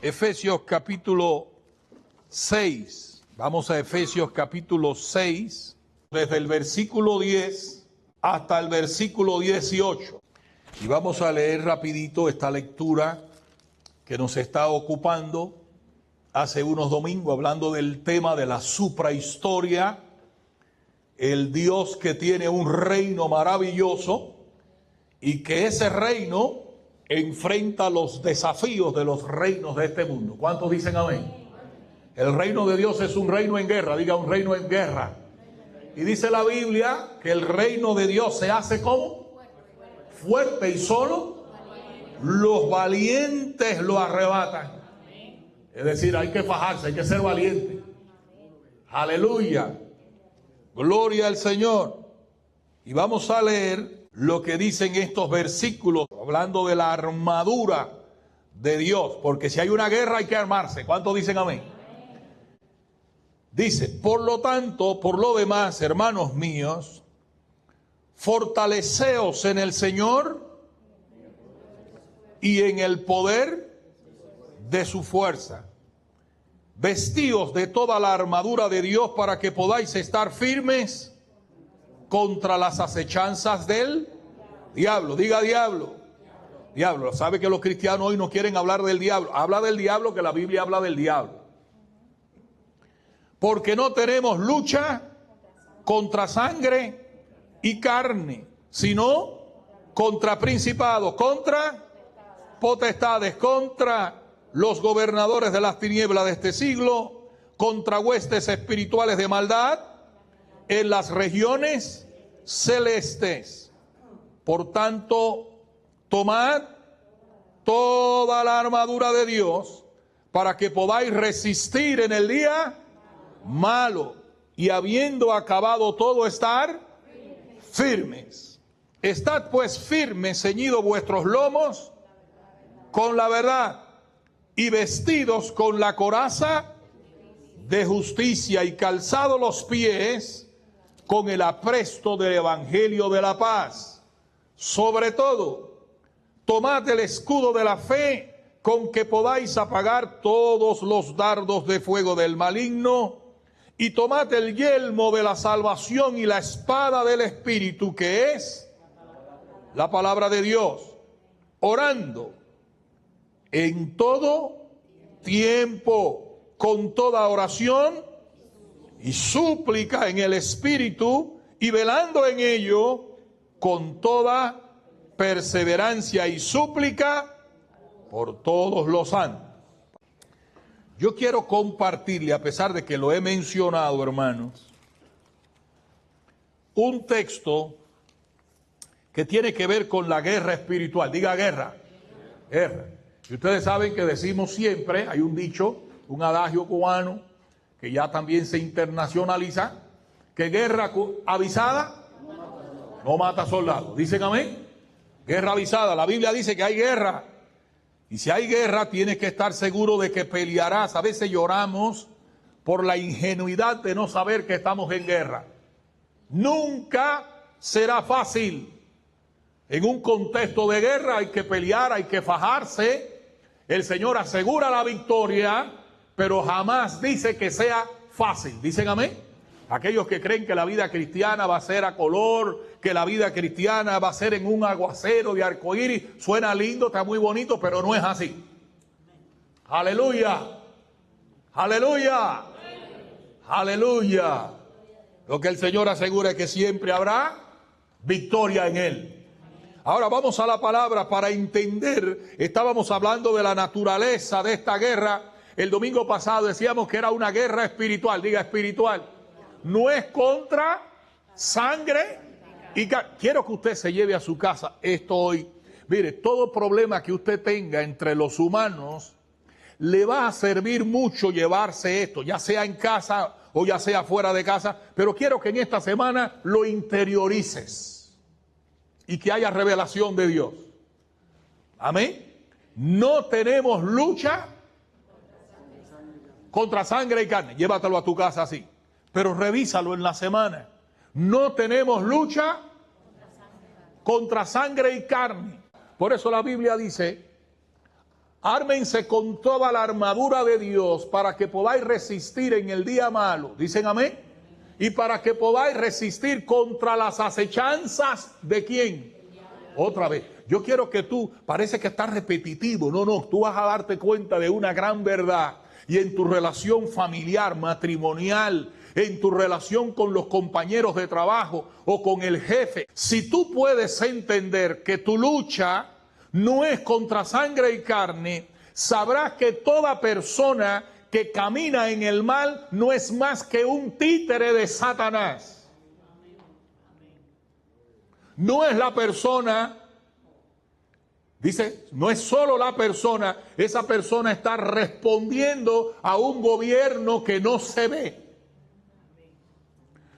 Efesios capítulo 6. Vamos a Efesios capítulo 6, desde el versículo 10 hasta el versículo 18. Y vamos a leer rapidito esta lectura que nos está ocupando hace unos domingos, hablando del tema de la suprahistoria, el Dios que tiene un reino maravilloso y que ese reino enfrenta los desafíos de los reinos de este mundo. ¿Cuántos dicen amén? El reino de Dios es un reino en guerra, diga un reino en guerra. Y dice la Biblia que el reino de Dios se hace ¿cómo? Fuerte, y solo los valientes lo arrebatan. Es decir, hay que fajarse, hay que ser valiente. Aleluya. Gloria al Señor. Y vamos a leer lo que dicen estos versículos, hablando de la armadura de Dios, porque si hay una guerra hay que armarse. ¿Cuántos dicen amén? Dice, por lo tanto, por lo demás, hermanos míos, fortaleceos en el Señor y en el poder de su fuerza. Vestíos de toda la armadura de Dios para que podáis estar firmes contra las acechanzas del diablo. Diga diablo. Diablo. ¿Sabe que los cristianos hoy no quieren hablar del diablo? Habla del diablo, que la Biblia habla del diablo. Porque no tenemos lucha contra sangre y carne, sino contra principados, contra potestades, contra los gobernadores de las tinieblas de este siglo, contra huestes espirituales de maldad en las regiones celestes. Por tanto, tomad toda la armadura de Dios para que podáis resistir en el día malo y habiendo acabado todo estar firmes. Estad pues firmes, ceñidos vuestros lomos con la verdad y vestidos con la coraza de justicia y calzados los pies con el apresto del evangelio de la paz. Sobre todo, tomad el escudo de la fe con que podáis apagar todos los dardos de fuego del maligno, y tomad el yelmo de la salvación y la espada del Espíritu, que es la palabra de Dios, orando en todo tiempo, con toda oración y súplica en el Espíritu, y velando en ello con toda perseverancia y súplica por todos los santos. Yo quiero compartirle, a pesar de que lo he mencionado, hermanos, un texto que tiene que ver con la guerra espiritual. Diga guerra. Guerra. Y ustedes saben que decimos siempre, hay un dicho, un adagio cubano, que ya también se internacionaliza, que guerra avisada no mata soldados. ¿Dicen amén? Guerra avisada. La Biblia dice que hay guerra. Y si hay guerra, tienes que estar seguro de que pelearás. A veces lloramos por la ingenuidad de no saber que estamos en guerra. Nunca será fácil. En un contexto de guerra hay que pelear, hay que fajarse. El Señor asegura la victoria, pero jamás dice que sea fácil. ¿Dicen amén? Aquellos que creen que la vida cristiana va a ser a color, que la vida cristiana va a ser en un aguacero de arcoíris, suena lindo, está muy bonito, pero no es así. Aleluya. Aleluya. Aleluya. Lo que el Señor asegura es que siempre habrá victoria en Él. Ahora vamos a la palabra para entender. Estábamos hablando de la naturaleza de esta guerra. El domingo pasado decíamos que era una guerra espiritual. Diga espiritual. No es contra sangre y carne. Quiero que usted se lleve a su casa esto hoy. Mire, todo problema que usted tenga entre los humanos, le va a servir mucho llevarse esto, ya sea en casa o ya sea fuera de casa. Pero quiero que en esta semana lo interiorices y que haya revelación de Dios. Amén. No tenemos lucha contra sangre y carne. Llévatelo a tu casa así. Pero revísalo en la semana. No tenemos lucha contra sangre y carne. Por eso la Biblia dice Ármense con toda la armadura de Dios para que podáis resistir en el día malo. ¿Dicen amén? Y para que podáis resistir contra las acechanzas ¿de quién? Otra vez. Yo quiero que tú, parece que estás repetitivo. No, tú vas a darte cuenta de una gran verdad. Y en tu relación familiar, matrimonial, en tu relación con los compañeros de trabajo o con el jefe. Si tú puedes entender que tu lucha no es contra sangre y carne, sabrás que toda persona que camina en el mal no es más que un títere de Satanás. No es la persona, dice, no es solo la persona, esa persona está respondiendo a un gobierno que no se ve.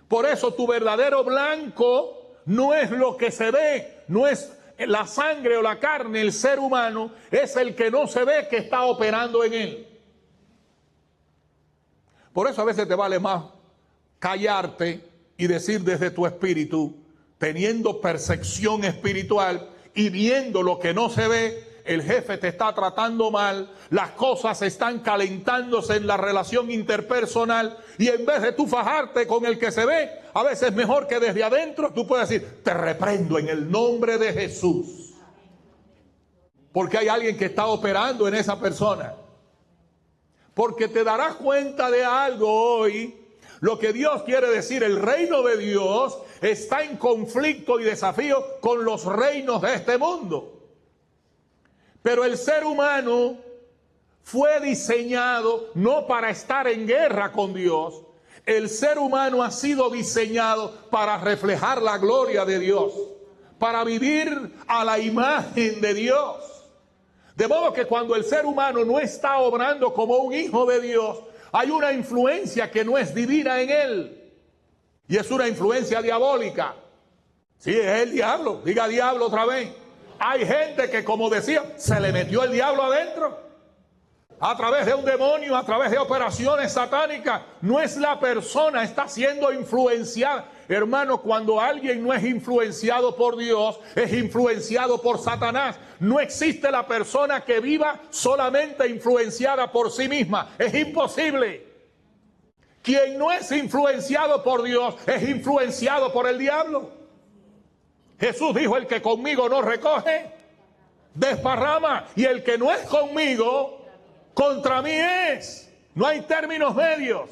Por eso tu verdadero blanco no es lo que se ve, no es la sangre o la carne, el ser humano, es el que no se ve que está operando en él. Por eso a veces te vale más callarte y decir desde tu espíritu, teniendo percepción espiritual y viendo lo que no se ve, el jefe te está tratando mal, las cosas están calentándose en la relación interpersonal y en vez de tú fajarte con el que se ve, a veces es mejor que desde adentro tú puedas decir, te reprendo en el nombre de Jesús. Porque hay alguien que está operando en esa persona. Porque te darás cuenta de algo hoy. Lo que Dios quiere decir, el reino de Dios está en conflicto y desafío con los reinos de este mundo. Pero el ser humano fue diseñado no para estar en guerra con Dios. El ser humano ha sido diseñado para reflejar la gloria de Dios, para vivir a la imagen de Dios. De modo que cuando el ser humano no está obrando como un hijo de Dios, hay una influencia que no es divina en él. Y es una influencia diabólica. Sí, es el diablo. Diga diablo otra vez. Hay gente que, como decía, se le metió el diablo adentro. A través de un demonio, a través de operaciones satánicas. No es la persona, está siendo influenciada. Hermano, cuando alguien no es influenciado por Dios, es influenciado por Satanás. No existe la persona que viva solamente influenciada por sí misma. Es imposible. Quien no es influenciado por Dios, es influenciado por el diablo. Jesús dijo, el que conmigo no recoge, desparrama. Y el que no es conmigo, contra mí es. No hay términos medios.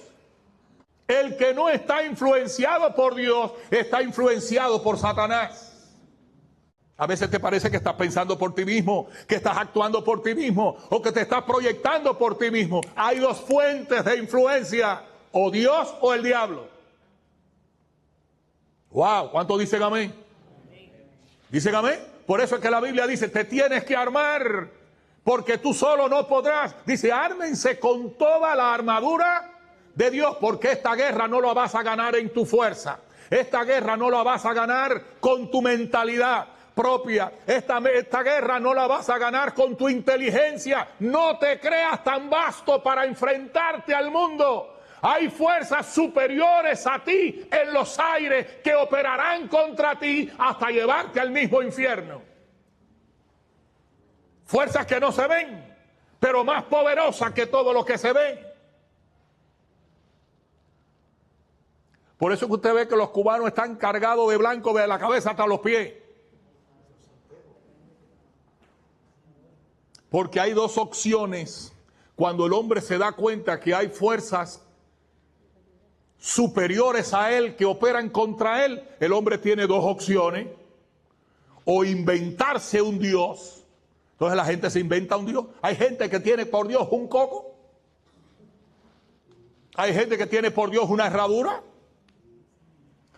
El que no está influenciado por Dios, está influenciado por Satanás. A veces te parece que estás pensando por ti mismo, que estás actuando por ti mismo, o que te estás proyectando por ti mismo. Hay dos fuentes de influencia, o Dios o el diablo. Wow, ¿cuántos dicen amén? ¿Dicen amén? Por eso es que la Biblia dice, te tienes que armar, porque tú solo no podrás. Dice, ármense con toda la armadura de Dios, porque esta guerra no la vas a ganar en tu fuerza. Esta guerra no la vas a ganar con tu mentalidad propia. Esta guerra no la vas a ganar con tu inteligencia. No te creas tan vasto para enfrentarte al mundo. Hay fuerzas superiores a ti en los aires que operarán contra ti hasta llevarte al mismo infierno. Fuerzas que no se ven, pero más poderosas que todo lo que se ve. Por eso que usted ve que los cubanos están cargados de blanco de la cabeza hasta los pies. Porque hay dos opciones. Cuando el hombre se da cuenta que hay fuerzas superiores a él que operan contra él, el hombre tiene dos opciones: o inventarse un Dios. Entonces la gente se inventa un Dios. Hay gente que tiene por Dios un coco. Hay gente que tiene por Dios una herradura.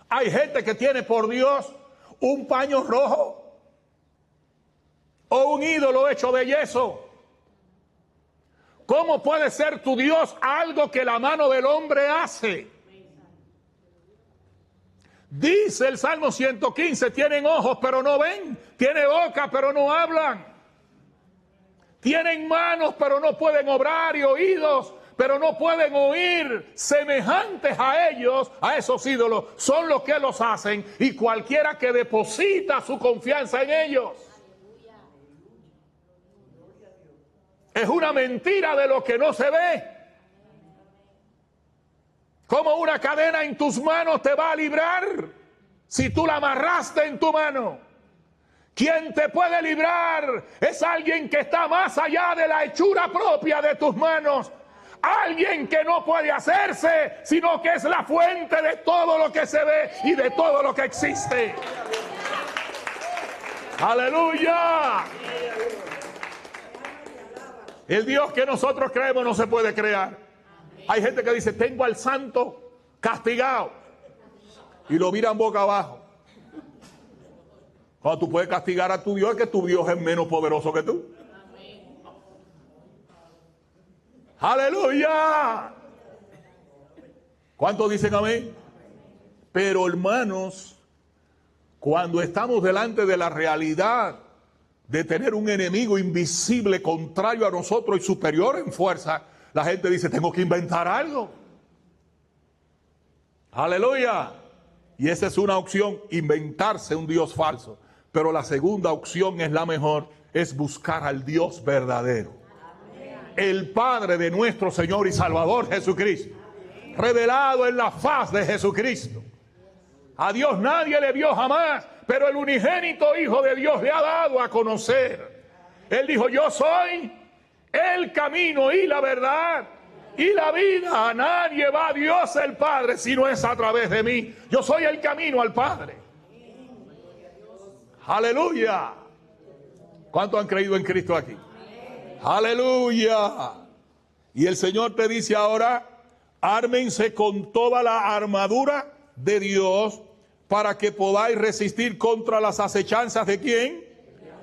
Hay gente que tiene por Dios un paño rojo o un ídolo hecho de yeso. ¿Cómo puede ser tu Dios algo que la mano del hombre hace? Dice el Salmo 115, tienen ojos pero no ven, tienen boca pero no hablan, tienen manos pero no pueden obrar y oídos pero no pueden oír. Semejantes a ellos, a esos ídolos, son los que los hacen y cualquiera que deposita su confianza en ellos. Es una mentira de lo que no se ve. ¿Cómo una cadena en tus manos te va a librar si tú la amarraste en tu mano? Quien te puede librar es alguien que está más allá de la hechura propia de tus manos. Alguien que no puede hacerse, sino que es la fuente de todo lo que se ve y de todo lo que existe. ¡Aleluya! El Dios que nosotros creemos no se puede crear. Hay gente que dice, tengo al santo castigado. Y lo miran boca abajo. Cuando tú puedes castigar a tu Dios, es que tu Dios es menos poderoso que tú. ¡Aleluya! ¿Cuántos dicen amén? Pero hermanos, cuando estamos delante de la realidad de tener un enemigo invisible contrario a nosotros y superior en fuerza, la gente dice, tengo que inventar algo. ¡Aleluya! Y esa es una opción, inventarse un Dios falso. Pero la segunda opción es la mejor, es buscar al Dios verdadero. El Padre de nuestro Señor y Salvador Jesucristo, revelado en la faz de Jesucristo. A Dios nadie le vio jamás, pero el unigénito Hijo de Dios le ha dado a conocer. Él dijo, yo soy el camino y la verdad y la vida. A nadie va a Dios el Padre si no es a través de mí. Yo soy el camino al Padre. Aleluya. ¿Cuántos han creído en Cristo aquí? Aleluya. Y el Señor te dice ahora, ármense con toda la armadura de Dios para que podáis resistir contra las acechanzas ¿de quién?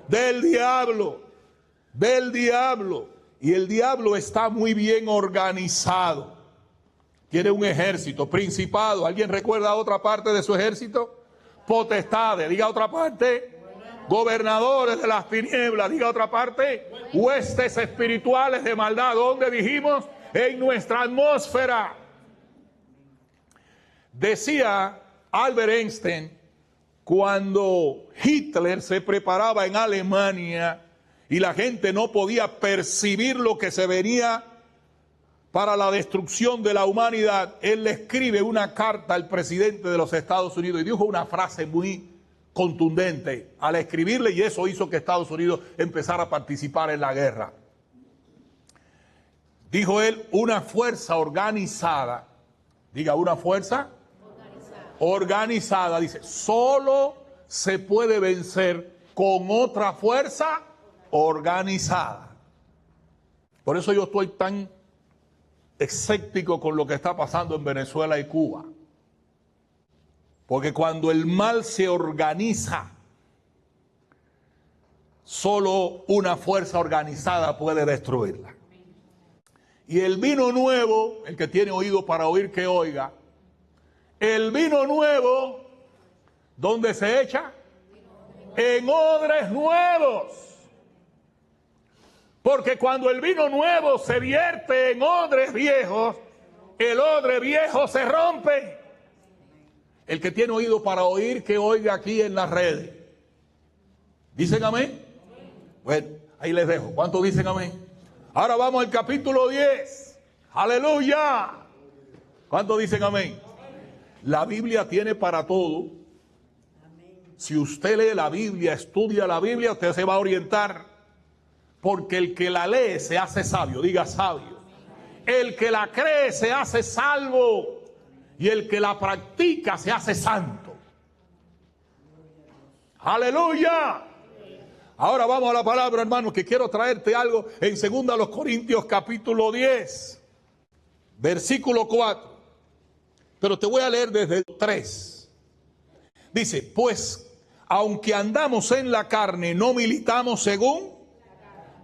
Del diablo. Del diablo. Y el diablo está muy bien organizado. Tiene un ejército, principado. ¿Alguien recuerda otra parte de su ejército? Potestades, diga otra parte. Gobernadores de las tinieblas, diga otra parte. Huestes espirituales de maldad. ¿Dónde dijimos? En nuestra atmósfera. Decía Albert Einstein, cuando Hitler se preparaba en Alemania y la gente no podía percibir lo que se venía para la destrucción de la humanidad, él le escribe una carta al presidente de los Estados Unidos y dijo una frase muy contundente al escribirle, y eso hizo que Estados Unidos empezara a participar en la guerra. Dijo él, una fuerza organizada, diga una fuerza organizada, dice, solo se puede vencer con otra fuerza organizada. Por eso yo estoy tan escéptico con lo que está pasando en Venezuela y Cuba. Porque cuando el mal se organiza, solo una fuerza organizada puede destruirla. Y el vino nuevo, el que tiene oído para oír que oiga, el vino nuevo, ¿dónde se echa? En odres nuevos. Porque cuando el vino nuevo se vierte en odres viejos, el odre viejo se rompe. El que tiene oído para oír, que oiga aquí en las redes. ¿Dicen amén? Bueno, ahí les dejo. ¿Cuántos dicen amén? Ahora vamos al capítulo 10. ¡Aleluya! ¿Cuántos dicen amén? La Biblia tiene para todo. Si usted lee la Biblia, estudia la Biblia, usted se va a orientar. Porque el que la lee se hace sabio, diga sabio. El que la cree se hace salvo. Y el que la practica se hace santo. ¡Aleluya! Ahora vamos a la palabra, hermano, que quiero traerte algo en 2 Corintios capítulo 10, versículo 4. Pero te voy a leer desde el 3. Dice, pues, aunque andamos en la carne, no militamos según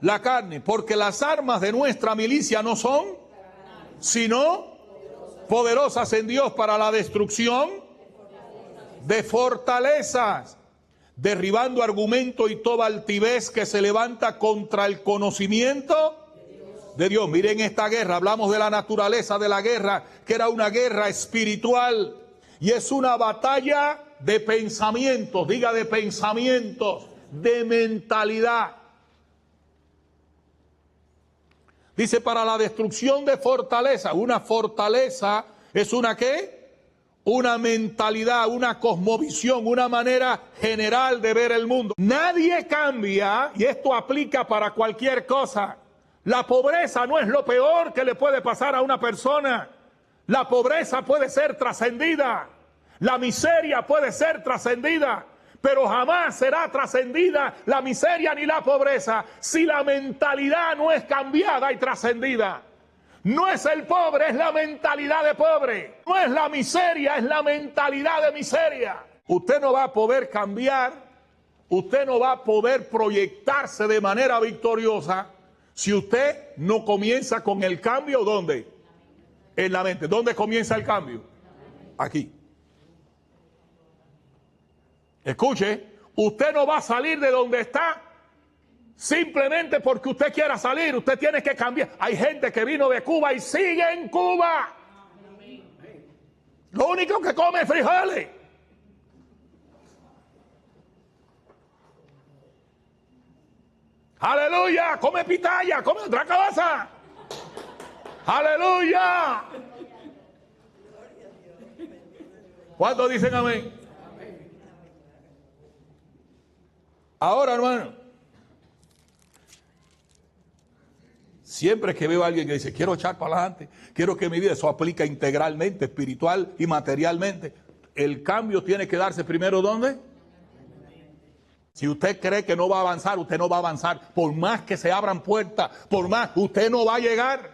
la carne, porque las armas de nuestra milicia no son, sino poderosas en Dios para la destrucción de fortalezas, derribando argumento y toda altivez que se levanta contra el conocimiento de Dios. Miren esta guerra, hablamos de la naturaleza de la guerra, que era una guerra espiritual, y es una batalla de pensamientos, diga de pensamientos, de mentalidad. Dice, para la destrucción de fortaleza. Una fortaleza es una ¿qué? Una mentalidad, una cosmovisión, una manera general de ver el mundo. Nadie cambia, y esto aplica para cualquier cosa. La pobreza no es lo peor que le puede pasar a una persona. La pobreza puede ser trascendida. La miseria puede ser trascendida. Pero jamás será trascendida la miseria ni la pobreza si la mentalidad no es cambiada y trascendida. No es el pobre, es la mentalidad de pobre. No es la miseria, es la mentalidad de miseria. Usted no va a poder cambiar, usted no va a poder proyectarse de manera victoriosa si usted no comienza con el cambio. ¿Dónde? En la mente. ¿Dónde comienza el cambio? Aquí. Escuche, usted no va a salir de donde está simplemente porque usted quiera salir. Usted tiene que cambiar. Hay gente que vino de Cuba y sigue en Cuba. Lo único que come es frijoles. Aleluya, come pitaya, come otra cosa. Aleluya. ¿Cuántos dicen amén? Ahora, hermano, siempre que veo a alguien que dice, quiero echar para adelante, quiero que mi vida, eso aplica integralmente, espiritual y materialmente. El cambio tiene que darse primero, ¿dónde? Si usted cree que no va a avanzar, usted no va a avanzar. Por más que se abran puertas, por más, usted no va a llegar.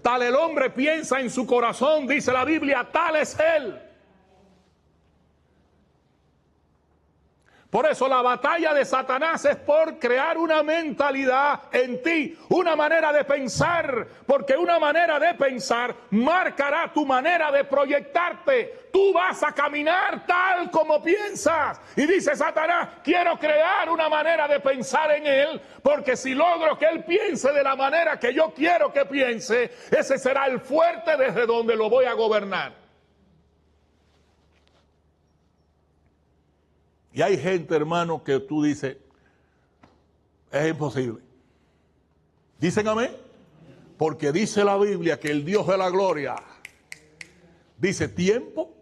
Tal el hombre piensa en su corazón, dice la Biblia, tal es él. Por eso la batalla de Satanás es por crear una mentalidad en ti, una manera de pensar, porque una manera de pensar marcará tu manera de proyectarte. Tú vas a caminar tal como piensas. Y dice Satanás, quiero crear una manera de pensar en él, porque si logro que él piense de la manera que yo quiero que piense, ese será el fuerte desde donde lo voy a gobernar. Y hay gente, hermano, que tú dices, es imposible. ¿Dicen amén? Porque dice la Biblia que el Dios de la gloria dice tiempo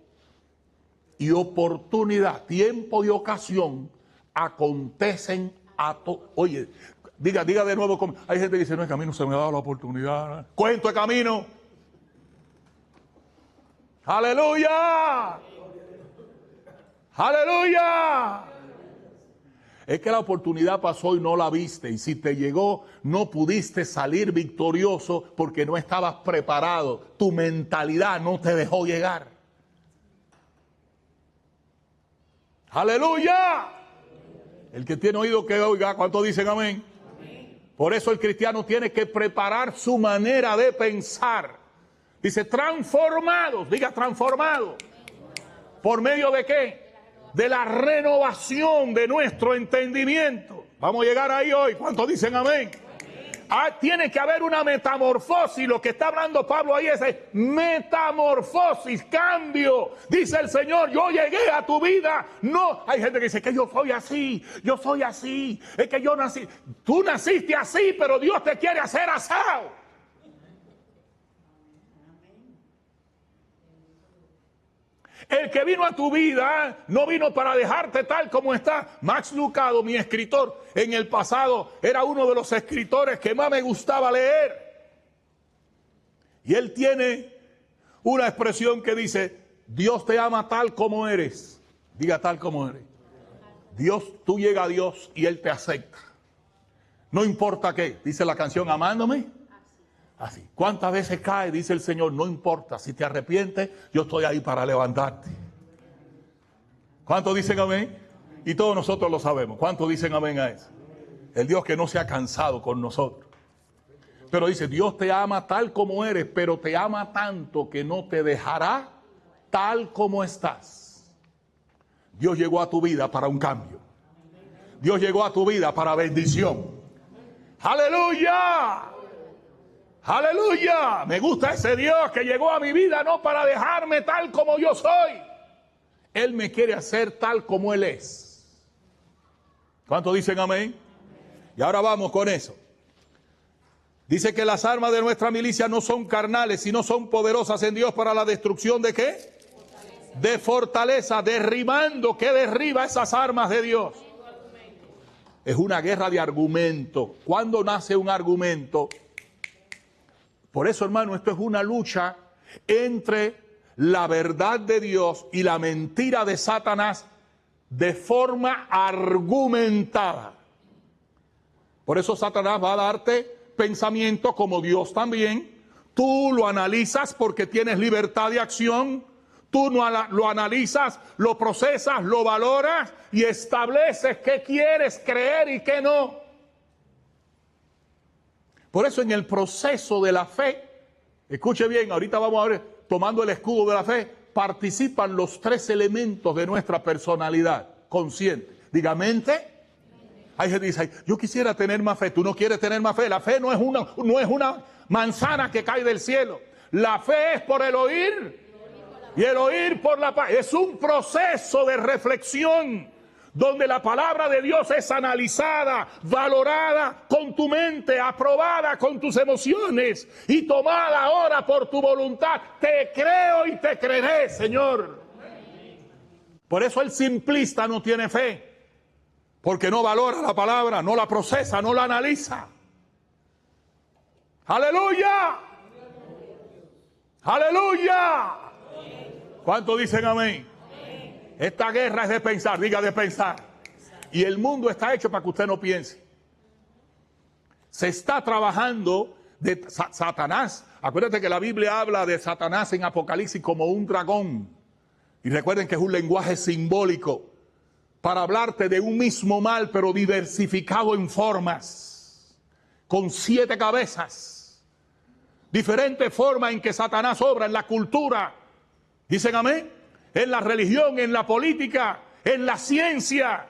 y oportunidad, tiempo y ocasión acontecen a todos. Oye, diga de nuevo, hay gente que dice, no, el camino se me ha dado la oportunidad. Cuento de camino. Aleluya. ¡Aleluya! Es que la oportunidad pasó y no la viste. Y si te llegó, no pudiste salir victorioso porque no estabas preparado. Tu mentalidad no te dejó llegar. ¡Aleluya! El que tiene oído que oiga. ¿Cuántos dicen amén? Por eso el cristiano tiene que preparar su manera de pensar. Dice transformados. Diga transformados. ¿Por medio de qué? De la renovación de nuestro entendimiento. Vamos a llegar ahí hoy. ¿Cuántos dicen amén? Tiene que haber una metamorfosis. Lo que está hablando Pablo ahí es metamorfosis, cambio. Dice el Señor, yo llegué a tu vida. No, hay gente que dice que yo soy así, es que yo nací. Tú naciste así, pero Dios te quiere hacer asado. El que vino a tu vida no vino para dejarte tal como está. Max Lucado, mi escritor, en el pasado era uno de los escritores que más me gustaba leer. Y él tiene una expresión que dice, Dios te ama tal como eres. Diga tal como eres. Tú llegas a Dios y Él te acepta. No importa qué, dice la canción, amándome. Así. ¿Cuántas veces cae? Dice el Señor, no importa, si te arrepientes, yo estoy ahí para levantarte. ¿Cuántos dicen amén? Y todos nosotros lo sabemos. ¿Cuántos dicen amén a eso? El Dios que no se ha cansado con nosotros. Pero dice, Dios te ama tal como eres, pero te ama tanto que no te dejará tal como estás. Dios llegó a tu vida para un cambio. Dios llegó a tu vida para bendición. ¡Aleluya! ¡Aleluya! Me gusta ese Dios que llegó a mi vida no para dejarme tal como yo soy. Él me quiere hacer tal como Él es. ¿Cuántos dicen amén? Y ahora vamos con eso. Dice que las armas de nuestra milicia no son carnales, sino son poderosas en Dios para la destrucción ¿de qué? De fortaleza, derribando. ¿Qué derriba esas armas de Dios? Es una guerra de argumento. ¿Cuándo nace un argumento? Por eso, hermano, esto es una lucha entre la verdad de Dios y la mentira de Satanás de forma argumentada. Por eso Satanás va a darte pensamiento como Dios también. Tú lo analizas porque tienes libertad de acción. Tú lo analizas, lo procesas, lo valoras y estableces qué quieres creer y qué no. Por eso en el proceso de la fe, escuche bien, ahorita vamos a ver, tomando el escudo de la fe, participan los tres elementos de nuestra personalidad consciente. Diga, mente. Hay gente que dice, yo quisiera tener más fe. Tú no quieres tener más fe. La fe no es una manzana que cae del cielo. La fe es por el oír y el oír por la paz. Es un proceso de reflexión donde la palabra de Dios es analizada, valorada con tu mente, aprobada con tus emociones y tomada ahora por tu voluntad. Te creo y te creeré, Señor. Por eso el simplista no tiene fe. Porque no valora la palabra, no la procesa, no la analiza. ¡Aleluya! ¡Aleluya! ¿Cuántos dicen amén? Esta guerra es de pensar, diga de pensar. Y el mundo está hecho para que usted no piense. Se está trabajando de Satanás. Acuérdate que la Biblia habla de Satanás en Apocalipsis como un dragón. Y recuerden que es un lenguaje simbólico para hablarte de un mismo mal, pero diversificado en formas, con 7 cabezas, diferentes formas en que Satanás obra en la cultura, dicen amén, en la religión, en la política, en la ciencia,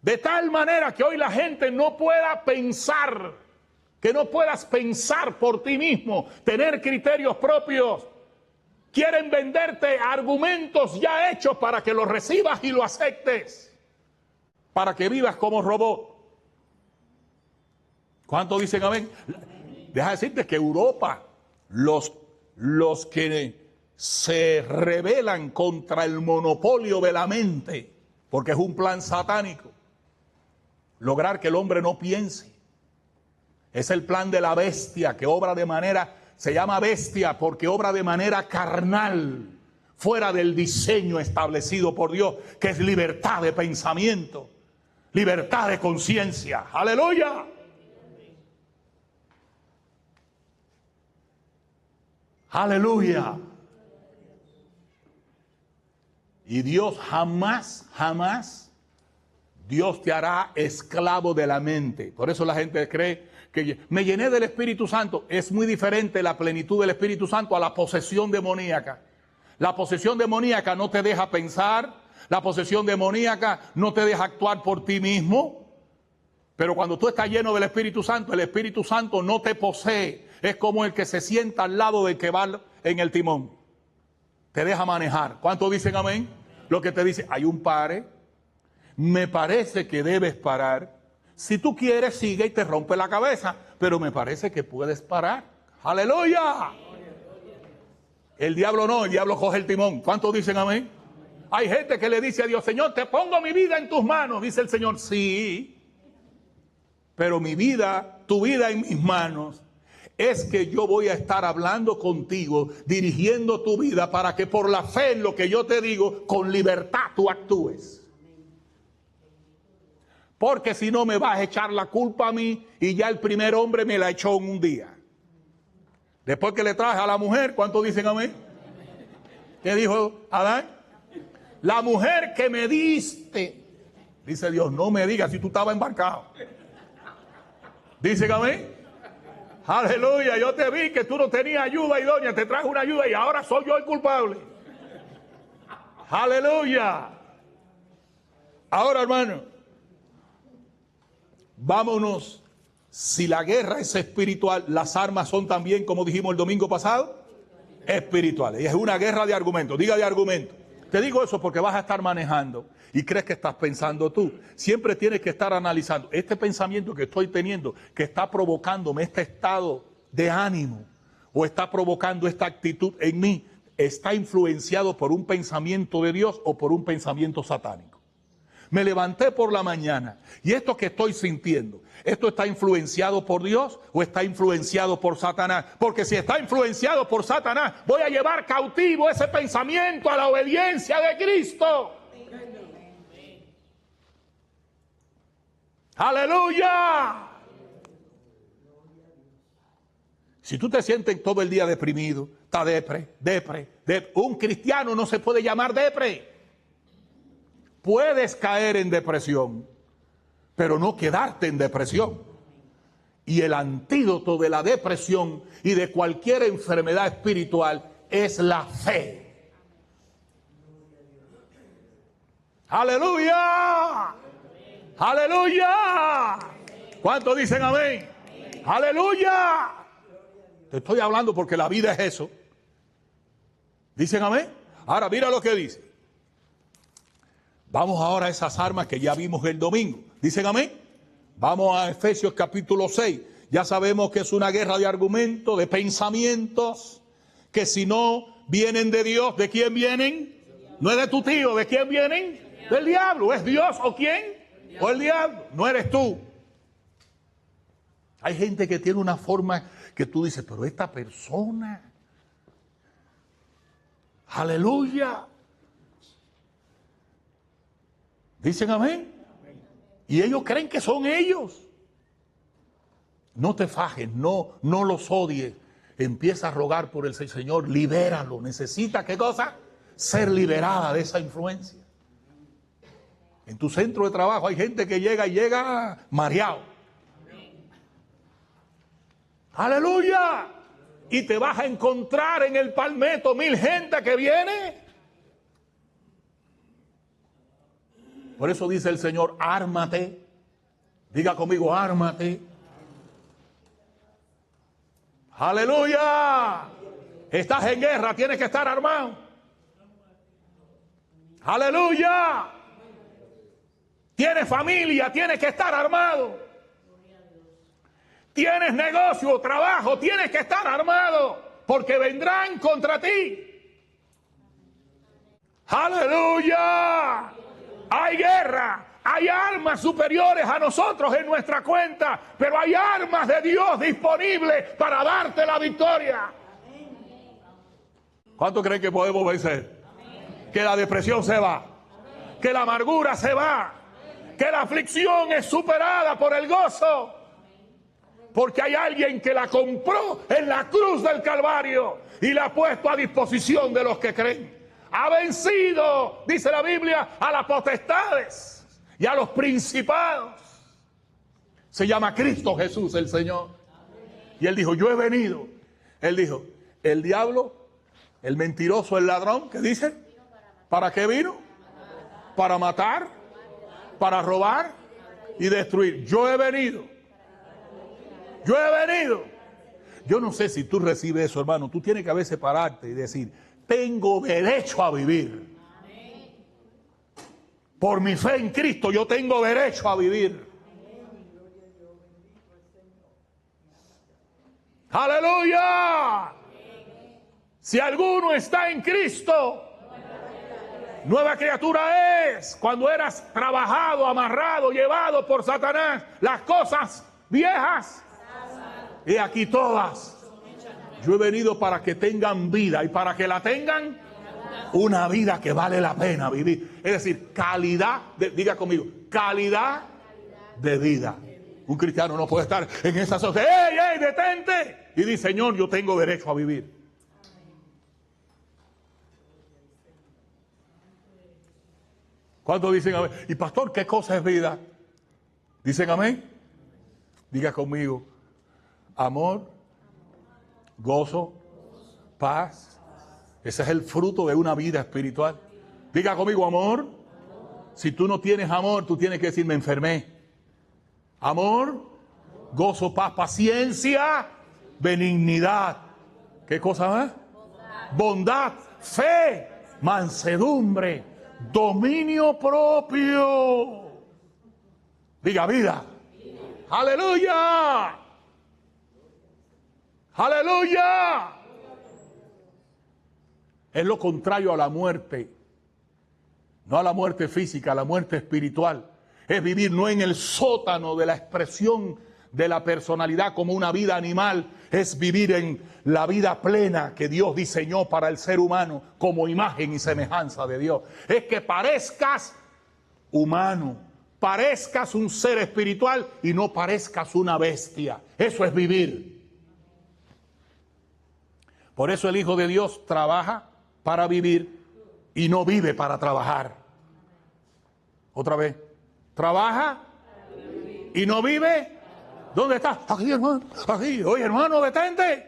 de tal manera que hoy la gente no pueda pensar, que no puedas pensar por ti mismo, tener criterios propios. Quieren venderte argumentos ya hechos para que los recibas y lo aceptes, para que vivas como robot. ¿Cuántos dicen amén? Deja decirte que Europa, los que se rebelan contra el monopolio de la mente, porque es un plan satánico, lograr que el hombre no piense. Es el plan de la bestia que obra de manera... Se llama bestia porque obra de manera carnal, fuera del diseño establecido por Dios, que es libertad de pensamiento, libertad de conciencia. ¡Aleluya! ¡Aleluya! Y Dios jamás, Dios te hará esclavo de la mente. Por eso la gente cree que me llené del Espíritu Santo. Es muy diferente la plenitud del Espíritu Santo a la posesión demoníaca. La posesión demoníaca no te deja pensar, la posesión demoníaca no te deja actuar por ti mismo. Pero cuando tú estás lleno del Espíritu Santo no te posee. Es como el que se sienta al lado del que va en el timón. Te deja manejar. ¿Cuántos dicen amén? Lo que te dice, hay un pare, me parece que debes parar. Si tú quieres, sigue y te rompe la cabeza, pero me parece que puedes parar. ¡Aleluya! El diablo no, el diablo coge el timón. ¿Cuántos dicen amén? Hay gente que le dice a Dios, Señor, te pongo mi vida en tus manos. Dice el Señor, sí, pero mi vida, tu vida en mis manos, es que yo voy a estar hablando contigo, dirigiendo tu vida para que por la fe en lo que yo te digo, con libertad tú actúes. Porque si no me vas a echar la culpa a mí y ya el primer hombre me la echó en un día. Después que le traje a la mujer, ¿cuántos dicen amén? ¿Qué dijo Adán? La mujer que me diste. Dice Dios, no me digas si tú estabas embarcado. ¿Dicen amén? Aleluya, yo te vi que tú no tenías ayuda idónea, te traje una ayuda y ahora soy yo el culpable. Aleluya. Ahora, hermano, vámonos. Si la guerra es espiritual, las armas son también, como dijimos el domingo pasado, espirituales. Y es una guerra de argumentos. Diga de argumentos. Te digo eso porque vas a estar manejando y crees que estás pensando tú. Siempre tienes que estar analizando. Este pensamiento que estoy teniendo, que está provocándome este estado de ánimo o está provocando esta actitud en mí, ¿está influenciado por un pensamiento de Dios o por un pensamiento satánico? Me levanté por la mañana y esto que estoy sintiendo, ¿esto está influenciado por Dios o está influenciado por Satanás? Porque si está influenciado por Satanás, voy a llevar cautivo ese pensamiento a la obediencia de Cristo. ¡Aleluya! Si tú te sientes todo el día deprimido, está depre. Un cristiano no se puede llamar depre. Puedes caer en depresión, pero no quedarte en depresión. Y el antídoto de la depresión y de cualquier enfermedad espiritual es la fe. ¡Aleluya! ¡Aleluya! ¿Cuántos dicen amén? ¡Aleluya! Te estoy hablando porque la vida es eso. ¿Dicen amén? Ahora mira lo que dice. Vamos ahora a esas armas que ya vimos el domingo. ¿Dicen amén? Vamos a Efesios capítulo 6. Ya sabemos que es una guerra de argumentos, de pensamientos, que si no vienen de Dios, ¿de quién vienen? No es de tu tío, ¿de quién vienen? Del diablo. ¿Es Dios o quién? O el diablo. No eres tú. Hay gente que tiene una forma que tú dices, pero esta persona, aleluya. ¿Dicen amén? Y ellos creen que son ellos. No te fajes, no los odies. Empieza a rogar por el Señor, libéralo. Necesita, ¿qué cosa? Ser liberada de esa influencia. En tu centro de trabajo hay gente que llega mareado. ¡Aleluya! Y te vas a encontrar en el Palmetto 1000 gente que viene. Por eso dice el Señor, ármate. Diga conmigo, ármate. ¡Aleluya! Estás en guerra, tienes que estar armado. ¡Aleluya! Tienes familia, tienes que estar armado. Tienes negocio, trabajo, tienes que estar armado. Porque vendrán contra ti. ¡Aleluya! Hay guerra, hay armas superiores a nosotros en nuestra cuenta, pero hay armas de Dios disponibles para darte la victoria. ¿Cuánto creen que podemos vencer? Que la depresión se va, que la amargura se va, que la aflicción es superada por el gozo, porque hay alguien que la compró en la cruz del Calvario y la ha puesto a disposición de los que creen. Ha vencido, dice la Biblia, a las potestades y a los principados. Se llama Cristo Jesús el Señor. Y Él dijo, yo he venido. Él dijo, el diablo, el mentiroso, el ladrón, ¿qué dice? ¿Para qué vino? Para matar, para robar y destruir. Yo he venido. Yo he venido. Yo no sé si tú recibes eso, hermano. Tú tienes que a veces pararte y decir, tengo derecho a vivir. Por mi fe en Cristo yo tengo derecho a vivir. ¡Aleluya! Si alguno está en Cristo, nueva criatura es. Cuando eras trabajado, amarrado, llevado por Satanás, las cosas viejas, y aquí todas. Yo he venido para que tengan vida y para que la tengan una vida que vale la pena vivir. Es decir, calidad, diga conmigo, calidad de vida. Un cristiano no puede estar en esa sociedad. ¡Ey, detente! Y dice, Señor, yo tengo derecho a vivir. ¿Cuántos dicen amén? Y pastor, ¿qué cosa es vida? ¿Dicen amén? Diga conmigo, amor, gozo, paz. Ese es el fruto de una vida espiritual. Diga conmigo, amor. Si tú no tienes amor, tú tienes que decir, me enfermé. Amor, gozo, paz, paciencia, benignidad. ¿Qué cosa más? Bondad, fe, mansedumbre, dominio propio. Diga vida. Aleluya. Aleluya. Es lo contrario a la muerte. No a la muerte física, a la muerte espiritual. Es vivir no en el sótano de la expresión de la personalidad como una vida animal. Es vivir en la vida plena que Dios diseñó para el ser humano como imagen y semejanza de Dios. Es que parezcas humano, parezcas un ser espiritual y no parezcas una bestia. Eso es vivir. Por eso el Hijo de Dios trabaja para vivir y no vive para trabajar. Otra vez, trabaja y no vive. ¿Dónde está? Aquí, hermano, aquí. Oye, hermano, detente.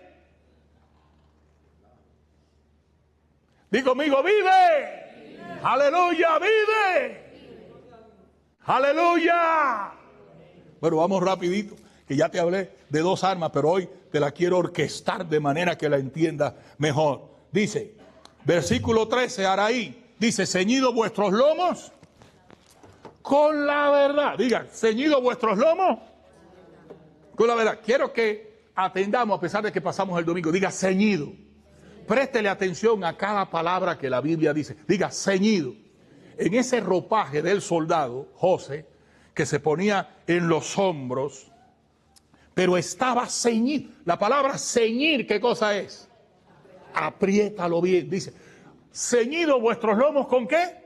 Di conmigo, vive. Aleluya, vive. Aleluya. Bueno, vamos rapidito, que ya te hablé de dos armas, pero hoy te la quiero orquestar de manera que la entiendas mejor. Dice, versículo 13, Araí, dice, ceñidos vuestros lomos con la verdad. Diga, ceñidos vuestros lomos con la verdad. Quiero que atendamos, a pesar de que pasamos el domingo, diga ceñido. Préstele atención a cada palabra que la Biblia dice. Diga ceñido. En ese ropaje del soldado, José, que se ponía en los hombros, pero estaba ceñido. La palabra ceñir, ¿qué cosa es? Apriétalo bien. Dice, ceñido vuestros lomos, ¿con qué?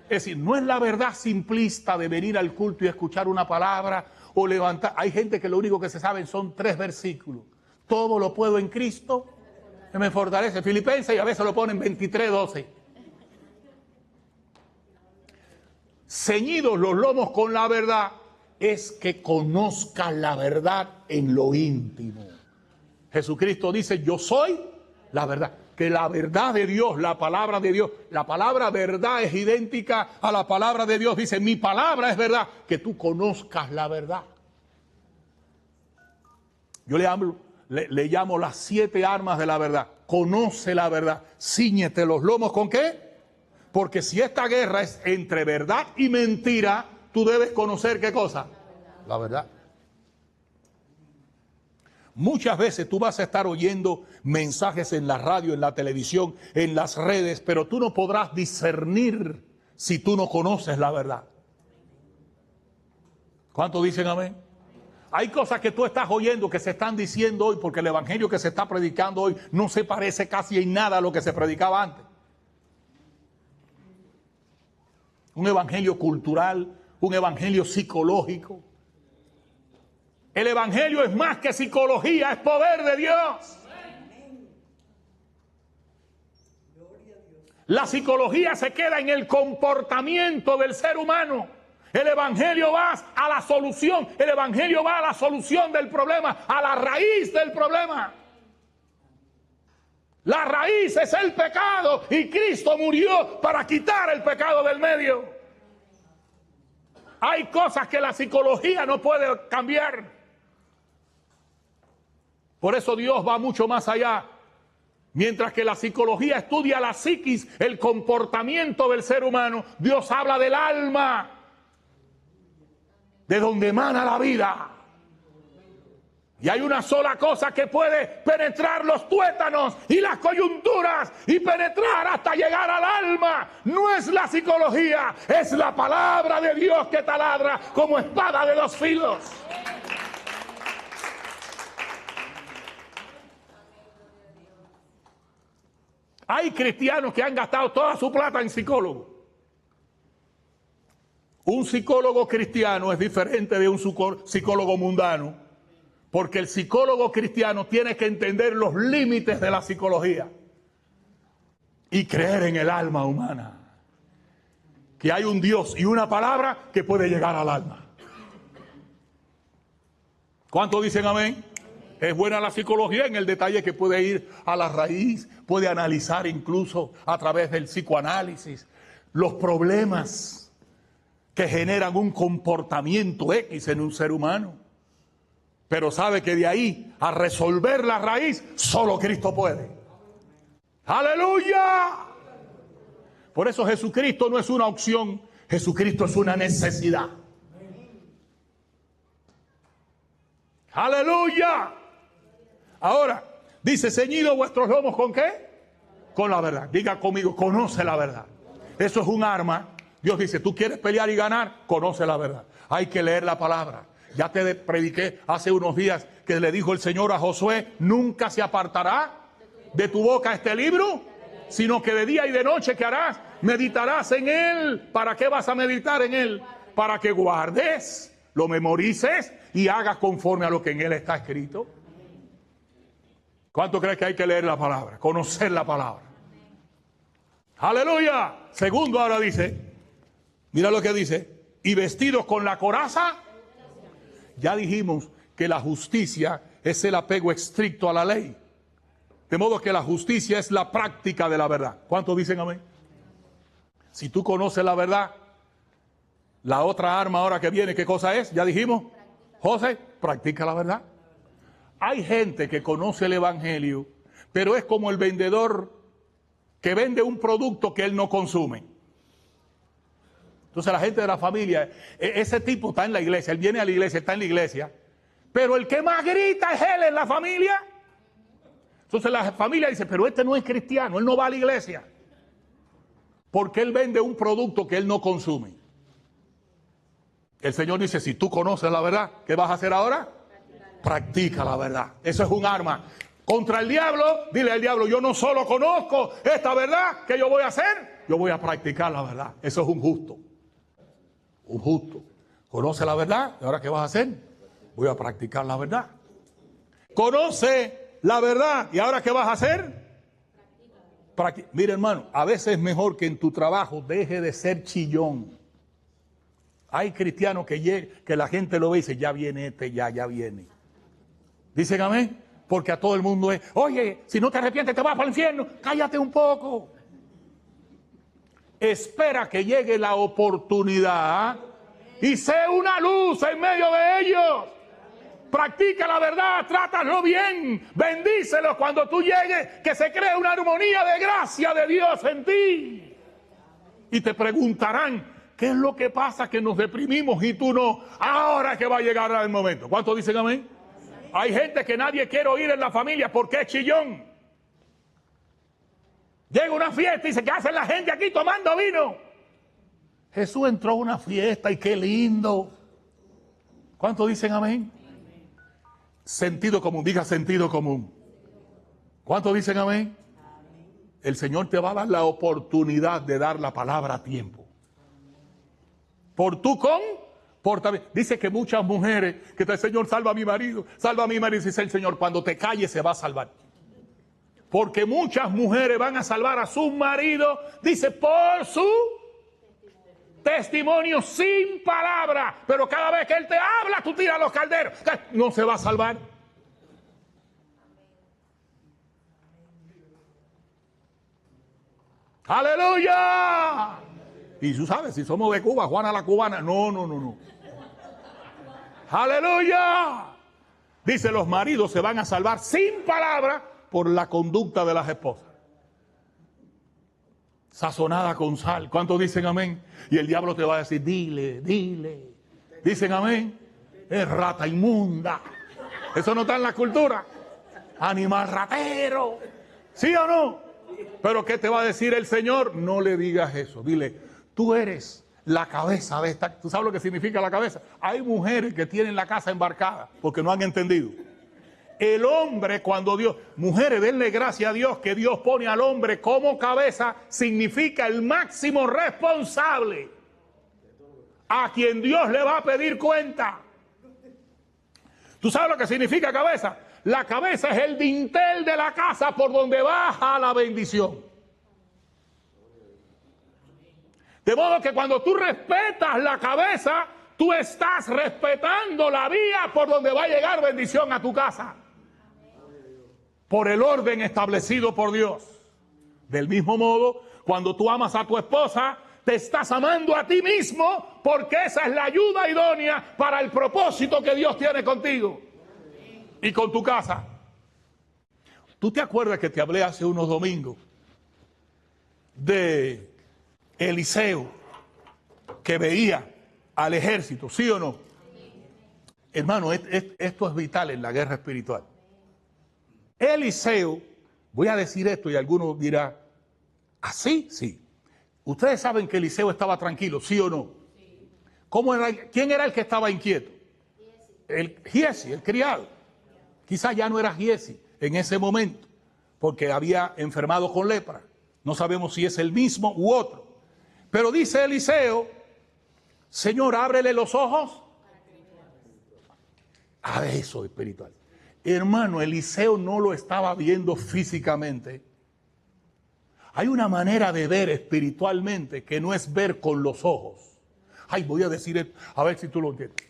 Es decir, no es la verdad simplista de venir al culto y escuchar una palabra o levantar. Hay gente que lo único que se saben son 3 versículos. Todo lo puedo en Cristo que me fortalece. Filipenses, y a veces lo ponen 23:12. Ceñidos los lomos con la verdad es que conozcas la verdad en lo íntimo. Jesucristo dice, yo soy la verdad. Que la verdad de Dios, la palabra de Dios, la palabra verdad es idéntica a la palabra de Dios. Dice, mi palabra es verdad, que tú conozcas la verdad. Yo le llamo las 7 armas de la verdad. Conoce la verdad. Cíñete los lomos, ¿con qué? Porque si esta guerra es entre verdad y mentira, tú debes conocer ¿qué cosa? La verdad. Muchas veces tú vas a estar oyendo mensajes en la radio, en la televisión, en las redes, pero tú no podrás discernir si tú no conoces la verdad. ¿Cuántos dicen amén? Hay cosas que tú estás oyendo que se están diciendo hoy porque el evangelio que se está predicando hoy no se parece casi en nada a lo que se predicaba antes. Un evangelio cultural, un evangelio psicológico. El evangelio es más que psicología, es poder de Dios. La psicología se queda en el comportamiento del ser humano. El evangelio va a la solución. El evangelio va a la solución del problema, a la raíz del problema. La raíz es el pecado y Cristo murió para quitar el pecado del medio. Hay cosas que la psicología no puede cambiar. Por eso Dios va mucho más allá. Mientras que la psicología estudia la psiquis, el comportamiento del ser humano, Dios habla del alma, de donde emana la vida. Y hay una sola cosa que puede penetrar los tuétanos y las coyunturas y penetrar hasta llegar al alma. No es la psicología, es la palabra de Dios que taladra como espada de 2 filos. Hay cristianos que han gastado toda su plata en psicólogos. Un psicólogo cristiano es diferente de un psicólogo mundano, porque el psicólogo cristiano tiene que entender los límites de la psicología y creer en el alma humana, que hay un Dios y una palabra que puede llegar al alma. ¿Cuántos dicen amén? Es buena la psicología en el detalle que puede ir a la raíz, puede analizar incluso a través del psicoanálisis los problemas que generan un comportamiento X en un ser humano. Pero sabe que de ahí a resolver la raíz, solo Cristo puede. ¡Aleluya! Por eso Jesucristo no es una opción, Jesucristo es una necesidad. Aleluya. Ahora, dice, ceñidos vuestros lomos, ¿con qué? Con la verdad. Diga conmigo, conoce la verdad. Eso es un arma. Dios dice, tú quieres pelear y ganar, conoce la verdad. Hay que leer la palabra. Ya te prediqué hace unos días que le dijo el Señor a Josué, nunca se apartará de tu boca este libro, sino que de día y de noche, ¿qué harás? Meditarás en él. ¿Para qué vas a meditar en él? Para que guardes, lo memorices y hagas conforme a lo que en él está escrito. ¿Cuánto crees que hay que leer la palabra? Conocer la palabra. Aleluya. Segundo, ahora dice, mira lo que dice, y vestidos con la coraza. Ya dijimos que la justicia es el apego estricto a la ley. De modo que la justicia es la práctica de la verdad. ¿Cuántos dicen amén? Si tú conoces la verdad, la otra arma ahora que viene, ¿qué cosa es? Ya dijimos, José, practica la verdad. Hay gente que conoce el evangelio, pero es como el vendedor que vende un producto que él no consume. Entonces la gente de la familia, ese tipo está en la iglesia, él viene a la iglesia, está en la iglesia, pero el que más grita es él en la familia. Entonces la familia dice, pero este no es cristiano, él no va a la iglesia, porque él vende un producto que él no consume. El Señor dice, si tú conoces la verdad, ¿qué vas a hacer ahora? Practica la verdad. Eso es un arma. Contra el diablo, dile al diablo, yo no solo conozco esta verdad, ¿qué yo voy a hacer? Yo voy a practicar la verdad. Eso es un justo. Un justo. Conoce la verdad, ¿y ahora qué vas a hacer? Voy a practicar la verdad. Conoce la verdad, ¿y ahora qué vas a hacer? Mira, hermano, a veces es mejor que en tu trabajo deje de ser chillón. Hay cristianos que la gente lo ve y dice, ya viene este, ya viene. ¿Dicen amén? Porque a todo el mundo es, oye, si no te arrepientes te vas para el infierno. Cállate un poco. Espera que llegue la oportunidad y sé una luz en medio de ellos. Practica la verdad, trátalo bien, bendícelos cuando tú llegues, que se cree una armonía de gracia de Dios en ti. Y te preguntarán, ¿qué es lo que pasa que nos deprimimos y tú no? Ahora que va a llegar el momento. ¿Cuántos dicen amén? Hay gente que nadie quiere oír en la familia porque es chillón. Llega una fiesta y dice, ¿qué hace la gente aquí tomando vino? Jesús entró a una fiesta y qué lindo. ¿Cuántos dicen amén? Sentido común, diga sentido común. ¿Cuántos dicen amén? El Señor te va a dar la oportunidad de dar la palabra a tiempo. Por tu comportamiento. Dice que muchas mujeres, que el Señor salva a mi marido, dice el Señor, cuando te calles se va a salvar. Porque muchas mujeres van a salvar a sus maridos, dice, por su testimonio sin palabra. Pero cada vez que él te habla, tú tiras los calderos. No se va a salvar. ¡Aleluya! Y tú sabes, si somos de Cuba, Juana la cubana. No. ¡Aleluya! Dice, los maridos se van a salvar sin palabra por la conducta de las esposas. Sazonada con sal. ¿Cuántos dicen amén? Y el diablo te va a decir, dile. ¿Dicen amén? Es rata inmunda. Eso no está en la cultura. Animal ratero. ¿Sí o no? Pero ¿qué te va a decir el Señor? No le digas eso. Dile, tú eres la cabeza de esta. ¿Tú sabes lo que significa la cabeza? Hay mujeres que tienen la casa embarcada porque no han entendido. El hombre, cuando Dios, mujeres, denle gracias a Dios que Dios pone al hombre como cabeza, significa el máximo responsable a quien Dios le va a pedir cuenta. ¿Tú sabes lo que significa cabeza? La cabeza es el dintel de la casa por donde baja la bendición. De modo que cuando tú respetas la cabeza, tú estás respetando la vía por donde va a llegar bendición a tu casa. Por el orden establecido por Dios. Del mismo modo, cuando tú amas a tu esposa, te estás amando a ti mismo, porque esa es la ayuda idónea para el propósito que Dios tiene contigo y con tu casa. ¿Tú te acuerdas que te hablé hace unos domingos de Eliseo, que veía al ejército, ¿sí o no? Hermano, esto es vital en la guerra espiritual. Eliseo, voy a decir esto y alguno dirá, ¿así? Sí. Ustedes saben que Eliseo estaba tranquilo, ¿sí o no? ¿Quién era el que estaba inquieto? Giesi, el criado. Quizás ya no era Giesi en ese momento, porque había enfermado con lepra. No sabemos si es el mismo u otro. Pero dice Eliseo, Señor, ábrele los ojos a eso espiritual. Hermano, Eliseo no lo estaba viendo físicamente. Hay una manera de ver espiritualmente que no es ver con los ojos. Ay, voy a decir esto, a ver si tú lo entiendes.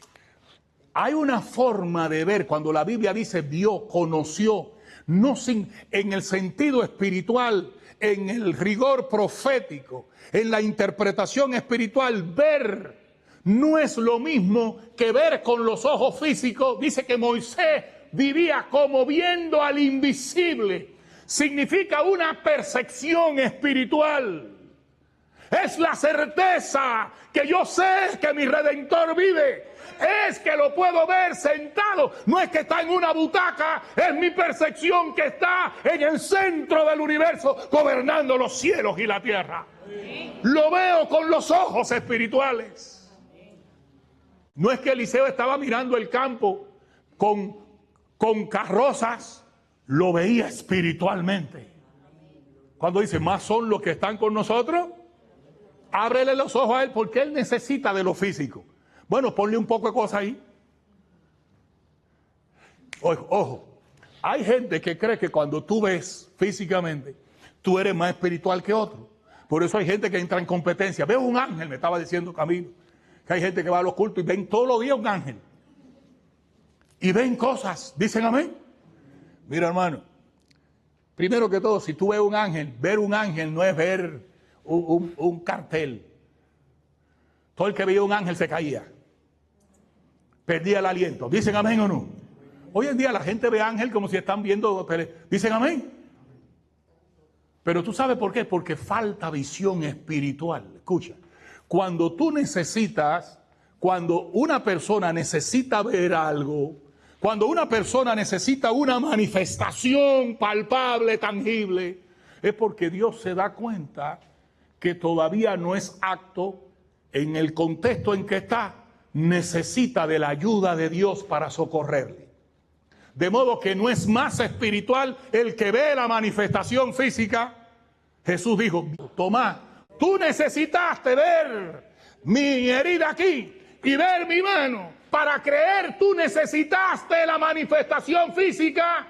Hay una forma de ver cuando la Biblia dice vio, conoció, no en el sentido espiritual, en el rigor profético, en la interpretación espiritual. Ver no es lo mismo que ver con los ojos físicos. Dice que Moisés vivía como viendo al invisible. Significa una percepción espiritual. Es la certeza que yo sé que mi Redentor vive. Es que lo puedo ver sentado. No es que está en una butaca. Es mi percepción que está en el centro del universo, gobernando los cielos y la tierra. Lo veo con los ojos espirituales. No es que Eliseo estaba mirando el campo con carrozas. Lo veía espiritualmente. Cuando dice, más son los que están con nosotros, ábrele los ojos a él, porque él necesita de lo físico. Bueno, ponle un poco de cosas ahí. Ojo, hay gente que cree que cuando tú ves físicamente, tú eres más espiritual que otro. Por eso hay gente que entra en competencia. Veo un ángel, me estaba diciendo Camilo, que hay gente que va a los cultos y ven todos los días un ángel. Y ven cosas, dicen amén. Mira, hermano, primero que todo, si tú ves un ángel, ver un ángel no es ver un cartel. Todo el que veía un ángel se caía. Perdía el aliento. ¿Dicen amén o no? Hoy en día la gente ve ángel como si están viendo tele. ¿Dicen amén? Pero tú sabes por qué. Porque falta visión espiritual. Escucha, cuando una persona necesita ver algo, cuando una persona necesita una manifestación palpable, tangible, es porque Dios se da cuenta que todavía no es apto en el contexto en que está, necesita de la ayuda de Dios para socorrerle. De modo que no es más espiritual el que ve la manifestación física. Jesús dijo, Tomás, tú necesitaste ver mi herida aquí y ver mi mano. Para creer tú necesitaste la manifestación física,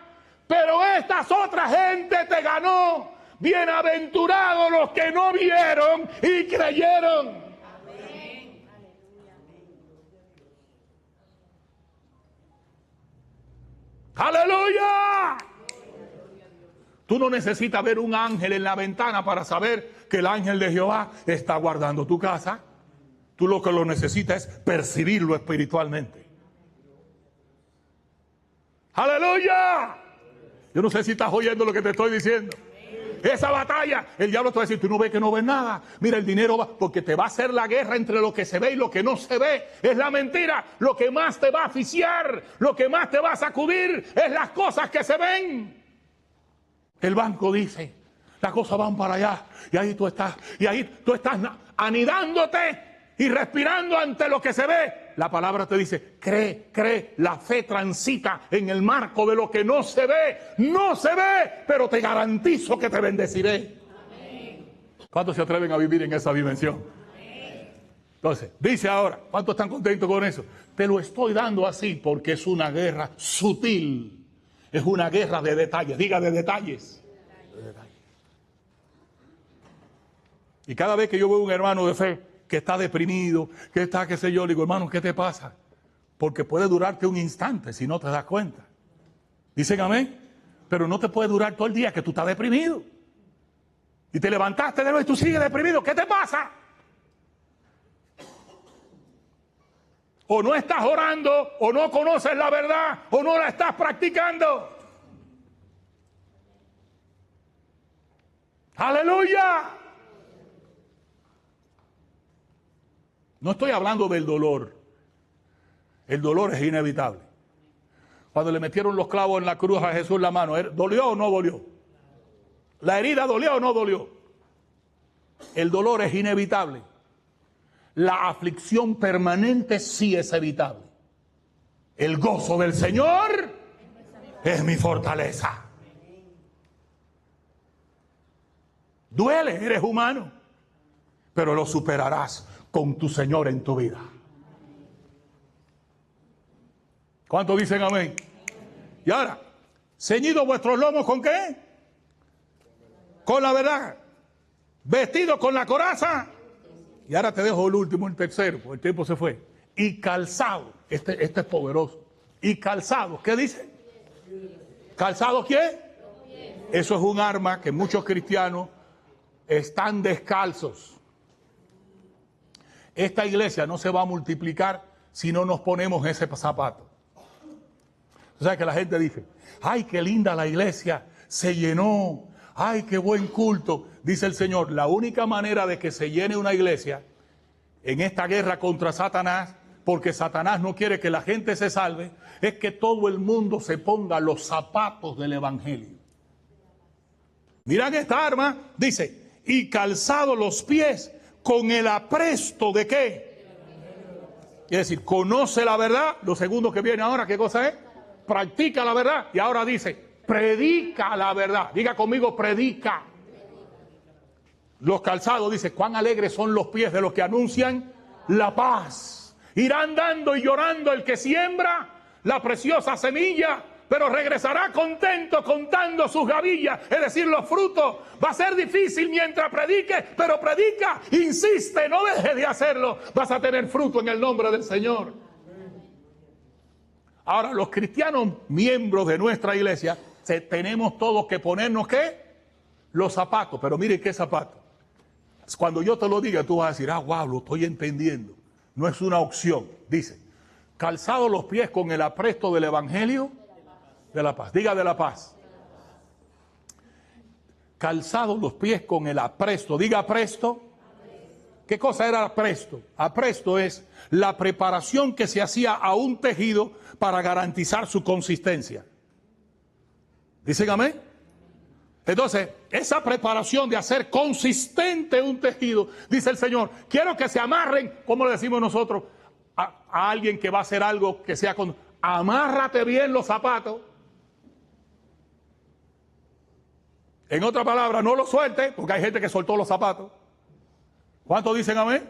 pero esta otra gente te ganó. Bienaventurados los que no vieron y creyeron. ¡Aleluya! Tú no necesitas ver un ángel en la ventana para saber que el ángel de Jehová está guardando tu casa. Tú lo que lo necesitas es percibirlo espiritualmente. ¡Aleluya! Yo no sé si estás oyendo lo que te estoy diciendo. Esa batalla, el diablo te va a decir, tú no ves que no ves nada. Mira, el dinero va, porque te va a hacer la guerra entre lo que se ve y lo que no se ve. Es la mentira. Lo que más te va a asfixiar, lo que más te va a sacudir, es las cosas que se ven. El banco dice, las cosas van para allá, y ahí tú estás anidándote y respirando ante lo que se ve. La palabra te dice, cree, la fe transita en el marco de lo que no se ve. No se ve, pero te garantizo que te bendeciré. Amén. ¿Cuántos se atreven a vivir en esa dimensión? Amén. Entonces, dice ahora, ¿cuántos están contentos con eso? Te lo estoy dando así porque es una guerra sutil. Es una guerra de detalles. Diga de detalles. De detalles. Y cada vez que yo veo un hermano de fe que está deprimido, que está, qué sé yo, le digo, hermano, ¿qué te pasa? Porque puede durarte un instante si no te das cuenta. Dicen amén. Pero no te puede durar todo el día que tú estás deprimido. Y te levantaste de nuevo y tú sigues deprimido. ¿Qué te pasa? O no estás orando, o no conoces la verdad, o no la estás practicando. ¡Aleluya! No estoy hablando del dolor. El dolor es inevitable. Cuando le metieron los clavos en la cruz a Jesús la mano, ¿dolió o no dolió? ¿La herida dolió o no dolió? El dolor es inevitable. La aflicción permanente sí es evitable. El gozo del Señor es mi fortaleza. Duele, eres humano, pero lo superarás con tu Señor en tu vida. ¿Cuántos dicen amén? Y ahora, ceñidos vuestros lomos, ¿con qué? Con la verdad. Vestidos con la coraza. Y ahora te dejo el último, el tercero, porque el tiempo se fue. Y calzado, este es poderoso. Y calzado, ¿qué dice? ¿Calzado qué? Eso es un arma que muchos cristianos están descalzos. Esta iglesia no se va a multiplicar si no nos ponemos ese zapato. O sea que la gente dice, ay, qué linda la iglesia, se llenó, ay, qué buen culto. Dice el Señor, la única manera de que se llene una iglesia en esta guerra contra Satanás, porque Satanás no quiere que la gente se salve, es que todo el mundo se ponga los zapatos del evangelio. Miran esta arma, dice, y calzado los pies con el apresto de ¿qué? Es decir, conoce la verdad. Lo segundo que viene ahora, ¿qué cosa es? Practica la verdad. Y ahora dice, predica la verdad. Diga conmigo, predica. Los calzados, dice, cuán alegres son los pies de los que anuncian la paz. Irá andando y llorando el que siembra la preciosa semilla, pero regresará contento contando sus gavillas, es decir, los frutos. Va a ser difícil mientras predique, pero predica, insiste, no dejes de hacerlo. Vas a tener fruto en el nombre del Señor. Ahora, los cristianos miembros de nuestra iglesia, tenemos todos que ponernos, ¿qué? Los zapatos, pero miren qué zapatos. Cuando yo te lo diga, tú vas a decir, wow, lo estoy entendiendo. No es una opción. Dice, calzados los pies con el apresto del evangelio de la paz. Diga de la paz. Calzados los pies con el apresto. Diga apresto. ¿Qué cosa era apresto? Apresto es la preparación que se hacía a un tejido para garantizar su consistencia. ¿Dicen amén? Entonces, esa preparación de hacer consistente un tejido, dice el Señor, quiero que se amarren, como le decimos nosotros, a alguien que va a hacer algo que sea con... Amárrate bien los zapatos. En otra palabra, no los suelte, porque hay gente que soltó los zapatos. ¿Cuántos dicen amén?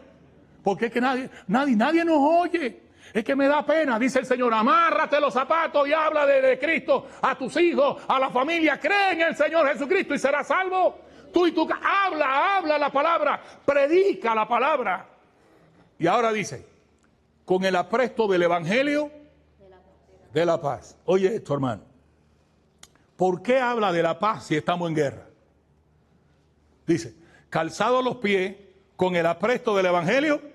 Porque es que nadie nos oye. Es que me da pena, dice el Señor, amárrate los zapatos y habla de Cristo a tus hijos, a la familia, cree en el Señor Jesucristo y serás salvo. Tú y tú, habla la palabra, predica la palabra. Y ahora dice, con el apresto del evangelio de la paz. Oye esto, hermano, ¿por qué habla de la paz si estamos en guerra? Dice, calzados los pies con el apresto del evangelio.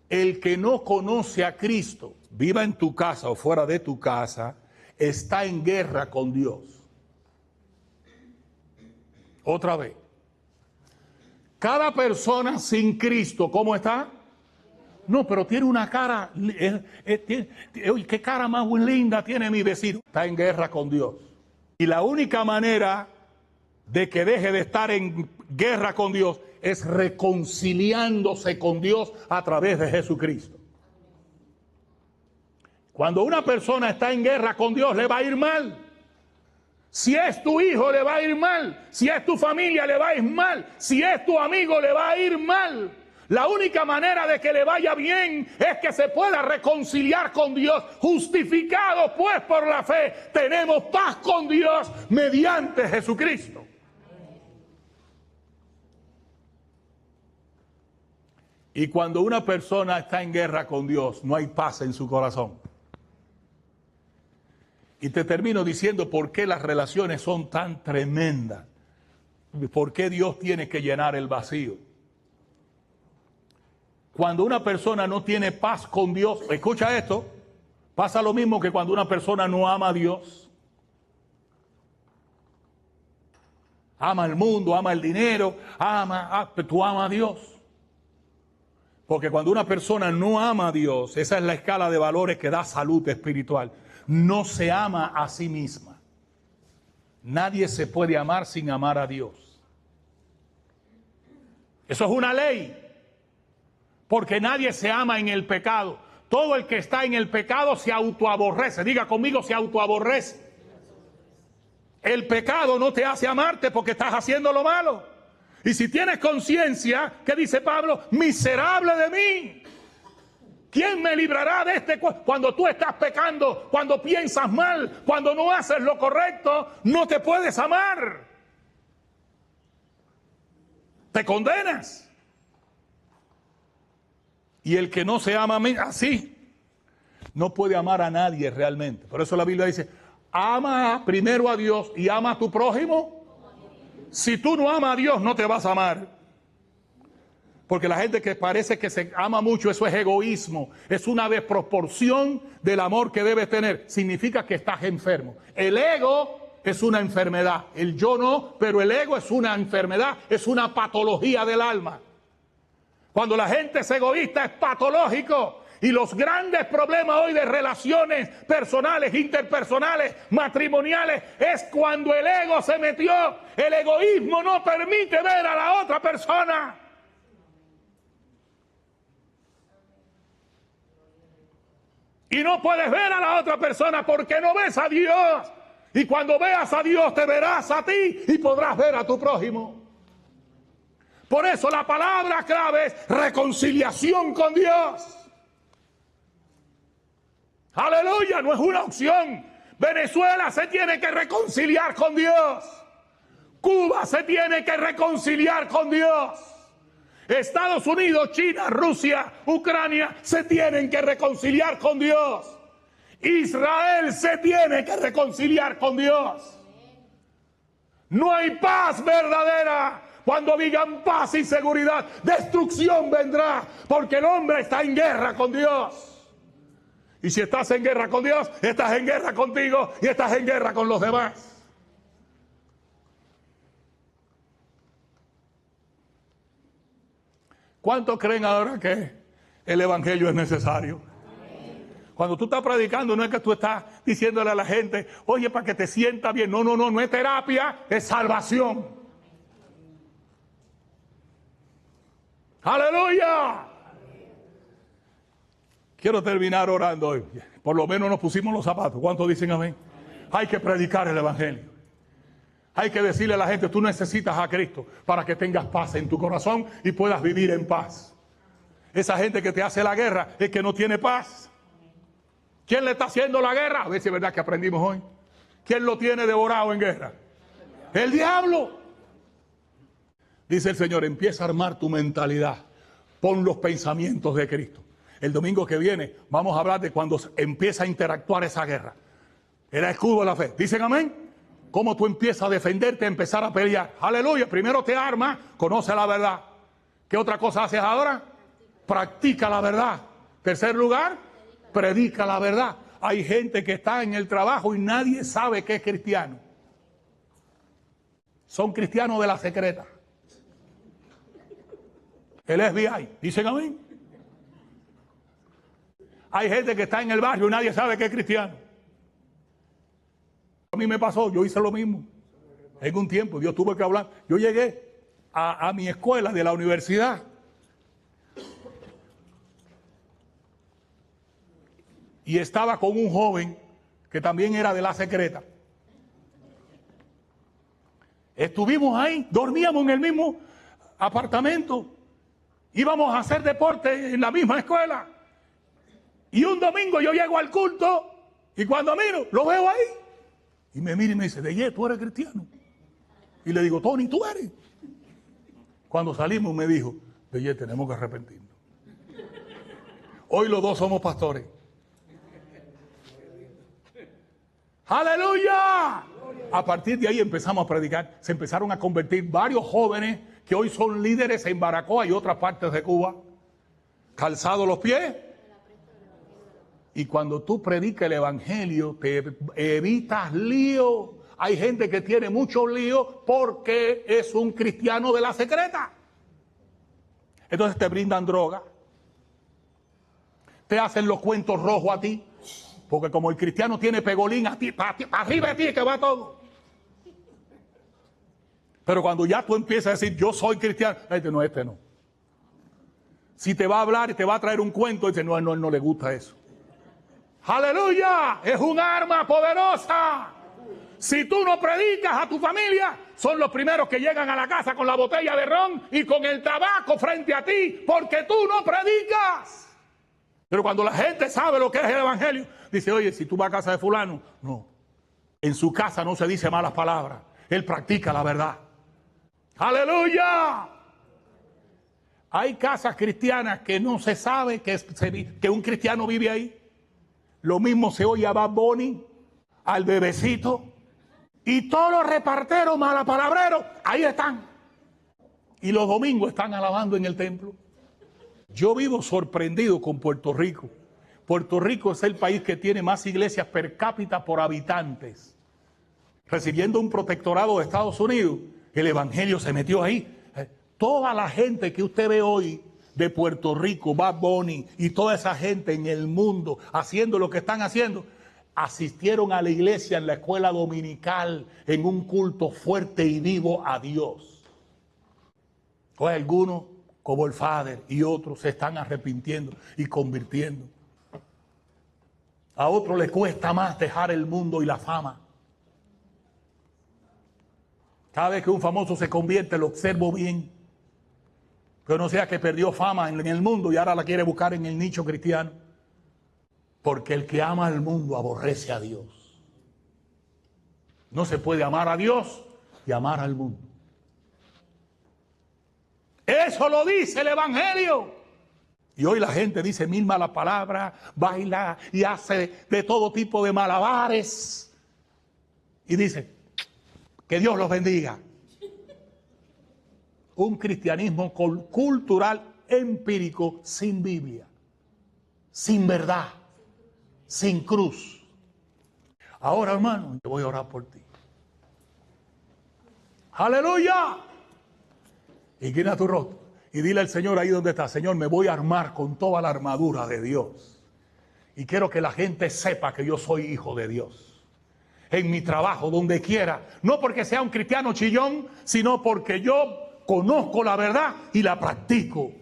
El que no conoce a Cristo, viva en tu casa o fuera de tu casa, está en guerra con Dios. Otra vez. Cada persona sin Cristo, ¿cómo está? No, pero tiene una cara, oye, qué cara más linda tiene mi vecino. Está en guerra con Dios. Y la única manera de que deje de estar en guerra con Dios es reconciliándose con Dios a través de Jesucristo. Cuando una persona está en guerra con Dios, le va a ir mal. Si es tu hijo, le va a ir mal. Si es tu familia, le va a ir mal. Si es tu amigo, le va a ir mal. La única manera de que le vaya bien es que se pueda reconciliar con Dios. Justificados pues por la fe, tenemos paz con Dios mediante Jesucristo. Y cuando una persona está en guerra con Dios, no hay paz en su corazón. Y te termino diciendo por qué las relaciones son tan tremendas. ¿Por qué Dios tiene que llenar el vacío? Cuando una persona no tiene paz con Dios, escucha esto, pasa lo mismo que cuando una persona no ama a Dios. Ama el mundo, ama el dinero, tú amas a Dios. Porque cuando una persona no ama a Dios, esa es la escala de valores que da salud espiritual. No se ama a sí misma. Nadie se puede amar sin amar a Dios. Eso es una ley. Porque nadie se ama en el pecado. Todo el que está en el pecado se autoaborrece. Diga conmigo, se autoaborrece. El pecado no te hace amarte porque estás haciendo lo malo. Y si tienes conciencia, ¿qué dice Pablo? Miserable de mí. ¿Quién me librará de este cuerpo? Cuando tú estás pecando, cuando piensas mal, cuando no haces lo correcto, no te puedes amar. Te condenas. Y el que no se ama así, no puede amar a nadie realmente. Por eso la Biblia dice, ama primero a Dios y ama a tu prójimo. Si tú no amas a Dios, no te vas a amar. Porque la gente que parece que se ama mucho, eso es egoísmo. Es una desproporción del amor que debes tener. Significa que estás enfermo. El ego es una enfermedad. El yo no, pero el ego es una enfermedad. Es una patología del alma. Cuando la gente es egoísta, es patológico. Y los grandes problemas hoy de relaciones personales, interpersonales, matrimoniales, es cuando el ego se metió. El egoísmo no permite ver a la otra persona. Y no puedes ver a la otra persona porque no ves a Dios. Y cuando veas a Dios te verás a ti y podrás ver a tu prójimo. Por eso la palabra clave es reconciliación con Dios. Aleluya, no es una opción. Venezuela se tiene que reconciliar con Dios. Cuba se tiene que reconciliar con Dios. Estados Unidos, China, Rusia, Ucrania se tienen que reconciliar con Dios. Israel se tiene que reconciliar con Dios. No hay paz verdadera. Cuando digan paz y seguridad, destrucción vendrá, porque el hombre está en guerra con Dios. Y si estás en guerra con Dios, estás en guerra contigo y estás en guerra con los demás. ¿Cuántos creen ahora que el evangelio es necesario? Cuando tú estás predicando, no es que tú estás diciéndole a la gente, oye, para que te sienta bien. No, no, no, no es terapia, es salvación. ¡Aleluya! Quiero terminar orando hoy. Por lo menos nos pusimos los zapatos. ¿Cuántos dicen amén? Hay que predicar el evangelio. Hay que decirle a la gente, tú necesitas a Cristo para que tengas paz en tu corazón y puedas vivir en paz. Esa gente que te hace la guerra es que no tiene paz. ¿Quién le está haciendo la guerra? A ver si es verdad que aprendimos hoy. ¿Quién lo tiene devorado en guerra? El diablo. Dice el Señor, empieza a armar tu mentalidad. Pon los pensamientos de Cristo. El domingo que viene vamos a hablar de cuando empieza a interactuar esa guerra. El escudo de la fe. ¿Dicen amén? Cómo tú empiezas a defenderte, a empezar a pelear. Aleluya. Primero te armas, conoce la verdad. ¿Qué otra cosa haces ahora? Practica la verdad. Tercer lugar, predica la verdad. Hay gente que está en el trabajo y nadie sabe que es cristiano. Son cristianos de la secreta. El FBI. ¿Dicen amén? Hay gente que está en el barrio y nadie sabe que es cristiano. A mí me pasó, yo hice lo mismo. En un tiempo, Dios tuvo que hablar. Yo llegué a mi escuela de la universidad. Y estaba con un joven que también era de la secreta. Estuvimos ahí, dormíamos en el mismo apartamento. Íbamos a hacer deporte en la misma escuela. Y un domingo yo llego al culto y cuando miro, lo veo ahí. Y me mira y me dice, Deyé, ¿tú eres cristiano? Y le digo, Tony, ¿tú eres? Cuando salimos me dijo, Deyé, tenemos que arrepentirnos. Hoy los dos somos pastores. ¡Aleluya! A partir de ahí empezamos a predicar. Se empezaron a convertir varios jóvenes que hoy son líderes en Baracoa y otras partes de Cuba. Calzados los pies. Y cuando tú predicas el evangelio, te evitas lío. Hay gente que tiene mucho lío porque es un cristiano de la secreta. Entonces te brindan droga, te hacen los cuentos rojos a ti. Porque como el cristiano tiene pegolín, a ti, para arriba de ti que va todo. Pero cuando ya tú empiezas a decir, yo soy cristiano, este no. Si te va a hablar y te va a traer un cuento, dice, no, él no le gusta eso. ¡Aleluya! Es un arma poderosa. Si tú no predicas a tu familia, son los primeros que llegan a la casa con la botella de ron y con el tabaco frente a ti, porque tú no predicas. Pero cuando la gente sabe lo que es el evangelio, dice, oye, si tú vas a casa de fulano, no. En su casa no se dice malas palabras. Él practica la verdad. ¡Aleluya! Hay casas cristianas que no se sabe que un cristiano vive ahí. Lo mismo se oye a Bad Bunny, al bebecito, y todos los reparteros malapalabreros, ahí están. Y los domingos están alabando en el templo. Yo vivo sorprendido con Puerto Rico. Puerto Rico es el país que tiene más iglesias per cápita por habitantes. Recibiendo un protectorado de Estados Unidos, el evangelio se metió ahí. Toda la gente que usted ve hoy de Puerto Rico, Bad Bunny y toda esa gente en el mundo haciendo lo que están haciendo, asistieron a la iglesia en la escuela dominical en un culto fuerte y vivo a Dios. O algunos, como el Father y otros, se están arrepintiendo y convirtiendo. A otros les cuesta más dejar el mundo y la fama. Cada vez que un famoso se convierte, lo observo bien. Que no sea que perdió fama en el mundo y ahora la quiere buscar en el nicho cristiano. Porque el que ama al mundo aborrece a Dios. No se puede amar a Dios y amar al mundo. Eso lo dice el evangelio. Y hoy la gente dice mil malas palabras, baila y hace de todo tipo de malabares. Y dice, que Dios los bendiga. Un cristianismo cultural, empírico, sin Biblia, sin verdad, sin cruz. Ahora, hermano, te voy a orar por ti. ¡Aleluya! Inclina tu rostro y dile al Señor ahí donde está, Señor, me voy a armar con toda la armadura de Dios. Y quiero que la gente sepa que yo soy hijo de Dios. En mi trabajo, donde quiera. No porque sea un cristiano chillón, sino porque yo conozco la verdad y la practico.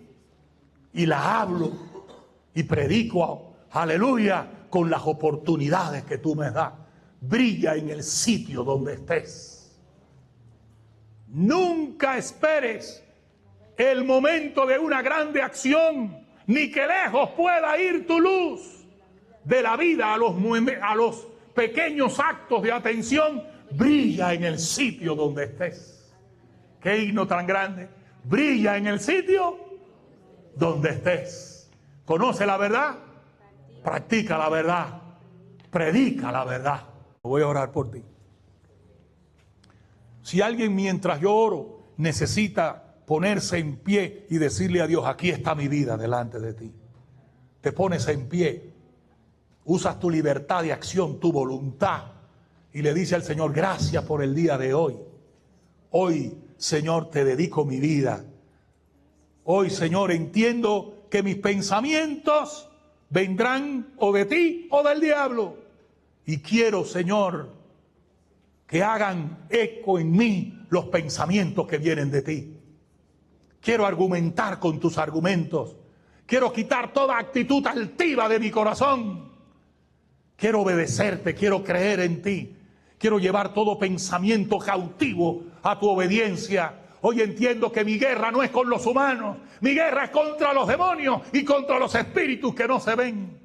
Y la hablo y predico, aleluya, con las oportunidades que tú me das. Brilla en el sitio donde estés. Nunca esperes el momento de una grande acción, ni que lejos pueda ir tu luz. De la vida a los pequeños actos de atención, brilla en el sitio donde estés. Qué himno tan grande. Brilla en el sitio donde estés. Conoce la verdad, practica la verdad, predica la verdad. Voy a orar por ti. Si alguien mientras yo oro necesita ponerse en pie y decirle a Dios, aquí está mi vida delante de ti. Te pones en pie, usas tu libertad de acción, tu voluntad y le dice al Señor, gracias por el día de hoy. Hoy, Señor, te dedico mi vida. Hoy, Señor, entiendo que mis pensamientos vendrán o de ti o del diablo. Y quiero, Señor, que hagan eco en mí los pensamientos que vienen de ti. Quiero argumentar con tus argumentos. Quiero quitar toda actitud altiva de mi corazón. Quiero obedecerte, quiero creer en ti. Quiero llevar todo pensamiento cautivo a tu obediencia. Hoy entiendo que mi guerra no es con los humanos. Mi guerra es contra los demonios y contra los espíritus que no se ven.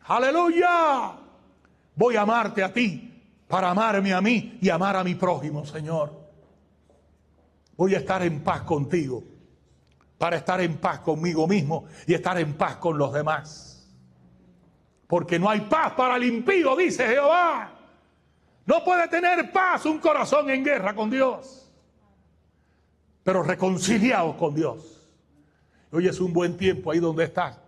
¡Aleluya! Voy a amarte a ti para amarme a mí y amar a mi prójimo, Señor. Voy a estar en paz contigo, para estar en paz conmigo mismo y estar en paz con los demás. Porque no hay paz para el impío, dice Jehová. No puede tener paz un corazón en guerra con Dios, pero reconciliado con Dios. Hoy es un buen tiempo ahí donde estás.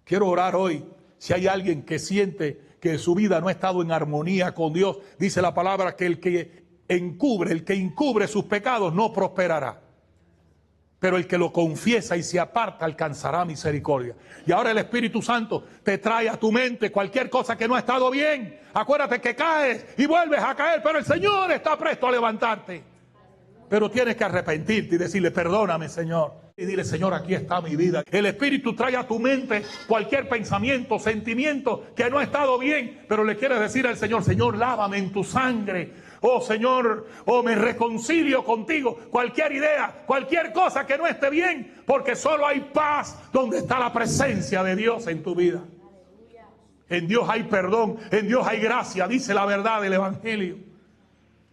Quiero orar hoy. Si hay alguien que siente que su vida no ha estado en armonía con Dios, dice la palabra que el que encubre sus pecados no prosperará. pero el que lo confiesa y se aparta alcanzará misericordia. Y ahora el Espíritu Santo te trae a tu mente cualquier cosa que no ha estado bien. Acuérdate que caes y vuelves a caer, pero el Señor está presto a levantarte. Pero tienes que arrepentirte y decirle: perdóname, Señor. Y dile: Señor, aquí está mi vida. El Espíritu trae a tu mente cualquier pensamiento, sentimiento que no ha estado bien, pero le quieres decir al Señor: Señor, lávame en tu sangre. Oh Señor, oh, me reconcilio contigo. Cualquier idea, cualquier cosa que no esté bien, porque solo hay paz donde está la presencia de Dios en tu vida. En Dios hay perdón, en Dios hay gracia, dice la verdad del Evangelio.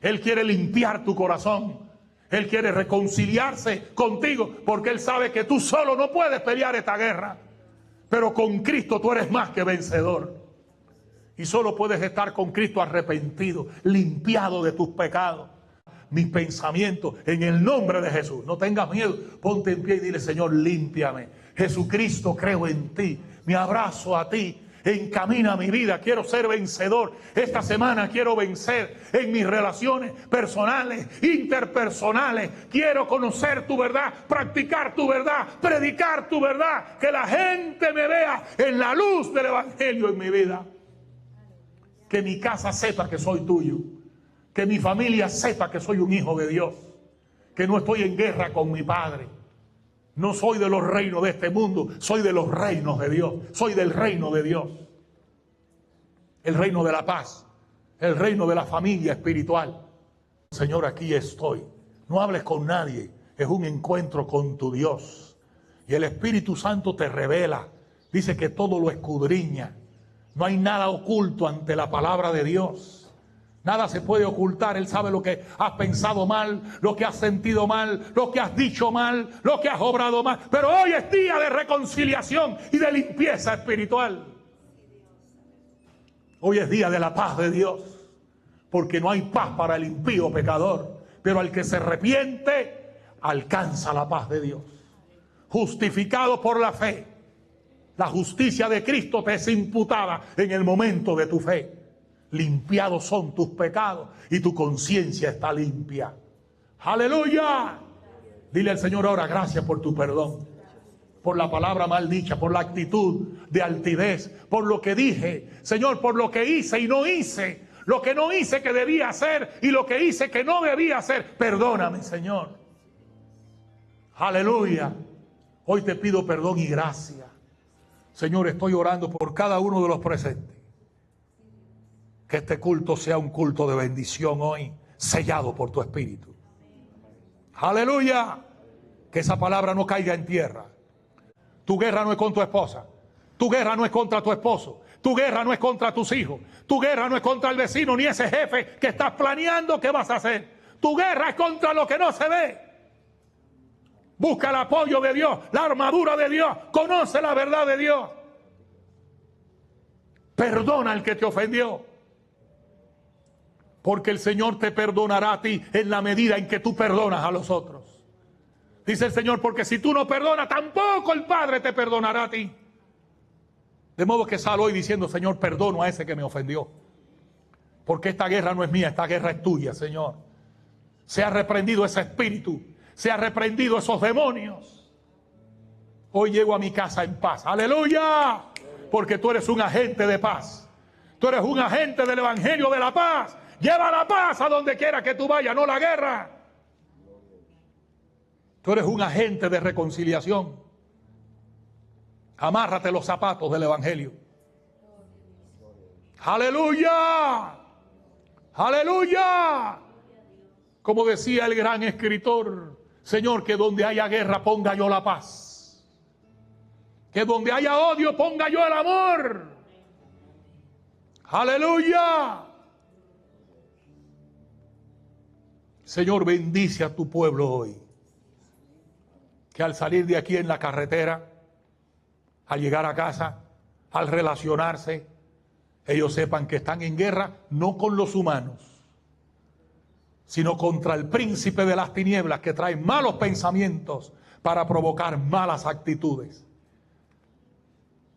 Él quiere limpiar tu corazón. Él quiere reconciliarse contigo, porque Él sabe que tú solo no puedes pelear esta guerra. Pero con Cristo tú eres más que vencedor. Y solo puedes estar con Cristo arrepentido, limpiado de tus pecados. Mis pensamientos, en el nombre de Jesús. No tengas miedo, ponte en pie y dile: Señor, límpiame. Jesucristo, creo en ti, me abrazo a ti. Encamina mi vida, quiero ser vencedor. Esta semana quiero vencer en mis relaciones personales, interpersonales. Quiero conocer tu verdad, practicar tu verdad, predicar tu verdad. Que la gente me vea en la luz del Evangelio en mi vida. Que mi casa sepa que soy tuyo. Que mi familia sepa que soy un hijo de Dios. Que no estoy en guerra con mi padre. No soy de los reinos de este mundo, soy de los reinos de Dios. Soy del reino de Dios. El reino de la paz. El reino de la familia espiritual. Señor, aquí estoy. No hables con nadie. Es un encuentro con tu Dios. Y el Espíritu Santo te revela. Dice que todo lo escudriña. No hay nada oculto ante la palabra de Dios. Nada se puede ocultar. Él sabe lo que has pensado mal, lo que has sentido mal, lo que has dicho mal, lo que has obrado mal. Pero hoy es día de reconciliación y de limpieza espiritual. Hoy es día de la paz de Dios. Porque no hay paz para el impío pecador. Pero al que se arrepiente, alcanza la paz de Dios. Justificado por la fe. La justicia de Cristo te es imputada en el momento de tu fe. Limpiados son tus pecados y tu conciencia está limpia. ¡Aleluya! Dile al Señor ahora: gracias por tu perdón. Por la palabra mal dicha, por la actitud de altivez, por lo que dije. Señor, por lo que hice y no hice. Lo que no hice que debía hacer y lo que hice que no debía hacer. Perdóname, Señor. ¡Aleluya! Hoy te pido perdón y gracia. Señor, estoy orando por cada uno de los presentes. Que este culto sea un culto de bendición hoy, sellado por tu Espíritu. ¡Aleluya! Que esa palabra no caiga en tierra. Tu guerra no es con tu esposa. Tu guerra no es contra tu esposo. Tu guerra no es contra tus hijos. Tu guerra no es contra el vecino ni ese jefe que estás planeando que vas a hacer. Tu guerra es contra lo que no se ve. Busca el apoyo de Dios, la armadura de Dios. Conoce la verdad de Dios. Perdona al que te ofendió. Porque el Señor te perdonará a ti en la medida en que tú perdonas a los otros. Dice el Señor: porque si tú no perdonas, tampoco el Padre te perdonará a ti. De modo que sal hoy diciendo: Señor, perdono a ese que me ofendió. Porque esta guerra no es mía, esta guerra es tuya, Señor. Se ha reprendido ese espíritu. Se ha reprendido esos demonios. Hoy llego a mi casa en paz. ¡Aleluya! Porque tú eres un agente de paz. Tú eres un agente del Evangelio de la paz. Lleva la paz a donde quiera que tú vayas, no la guerra. Tú eres un agente de reconciliación. Amárrate los zapatos del Evangelio. ¡Aleluya! ¡Aleluya! Como decía el gran escritor: Señor, que donde haya guerra ponga yo la paz. Que donde haya odio ponga yo el amor. ¡Aleluya! Señor, bendice a tu pueblo hoy. Que al salir de aquí en la carretera, al llegar a casa, al relacionarse, ellos sepan que están en guerra no con los humanos, sino contra el príncipe de las tinieblas que trae malos pensamientos para provocar malas actitudes.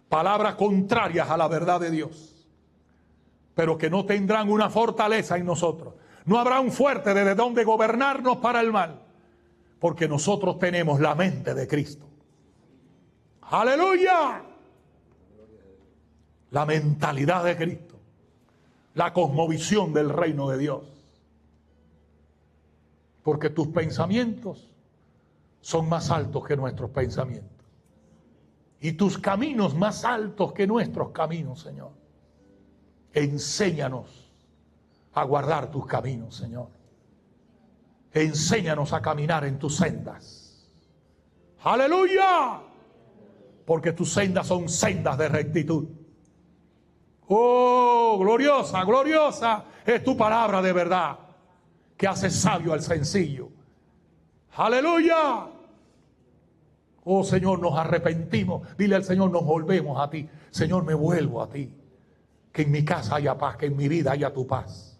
Palabras contrarias a la verdad de Dios, pero que no tendrán una fortaleza en nosotros. No habrá un fuerte desde donde gobernarnos para el mal. Porque nosotros tenemos la mente de Cristo. ¡Aleluya! La mentalidad de Cristo. La cosmovisión del reino de Dios. Porque tus pensamientos son más altos que nuestros pensamientos. Y tus caminos más altos que nuestros caminos, Señor. Enséñanos a guardar tus caminos, Señor. Enséñanos a caminar en tus sendas. ¡Aleluya! Porque tus sendas son sendas de rectitud. ¡Oh, gloriosa, gloriosa es tu palabra de verdad! Que hace sabio al sencillo. ¡Aleluya! Oh Señor, nos arrepentimos. Dile al Señor, nos volvemos a ti. Señor, me vuelvo a ti. Que en mi casa haya paz, que en mi vida haya tu paz.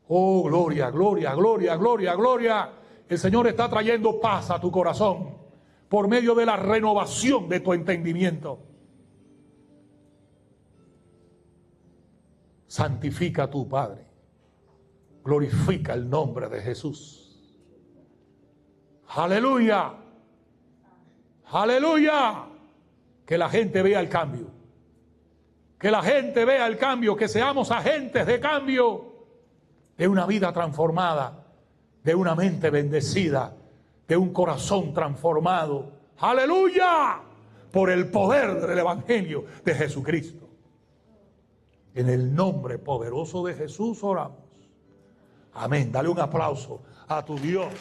Oh, gloria, gloria, gloria, gloria, gloria. El Señor está trayendo paz a tu corazón por medio de la renovación de tu entendimiento. Santifica a tu Padre. Glorifica el nombre de Jesús. Aleluya. Aleluya. Que la gente vea el cambio. Que la gente vea el cambio. Que seamos agentes de cambio. De una vida transformada. De una mente bendecida. De un corazón transformado. Aleluya. Por el poder del evangelio de Jesucristo. En el nombre poderoso de Jesús oramos. Amén. Dale un aplauso a tu Dios.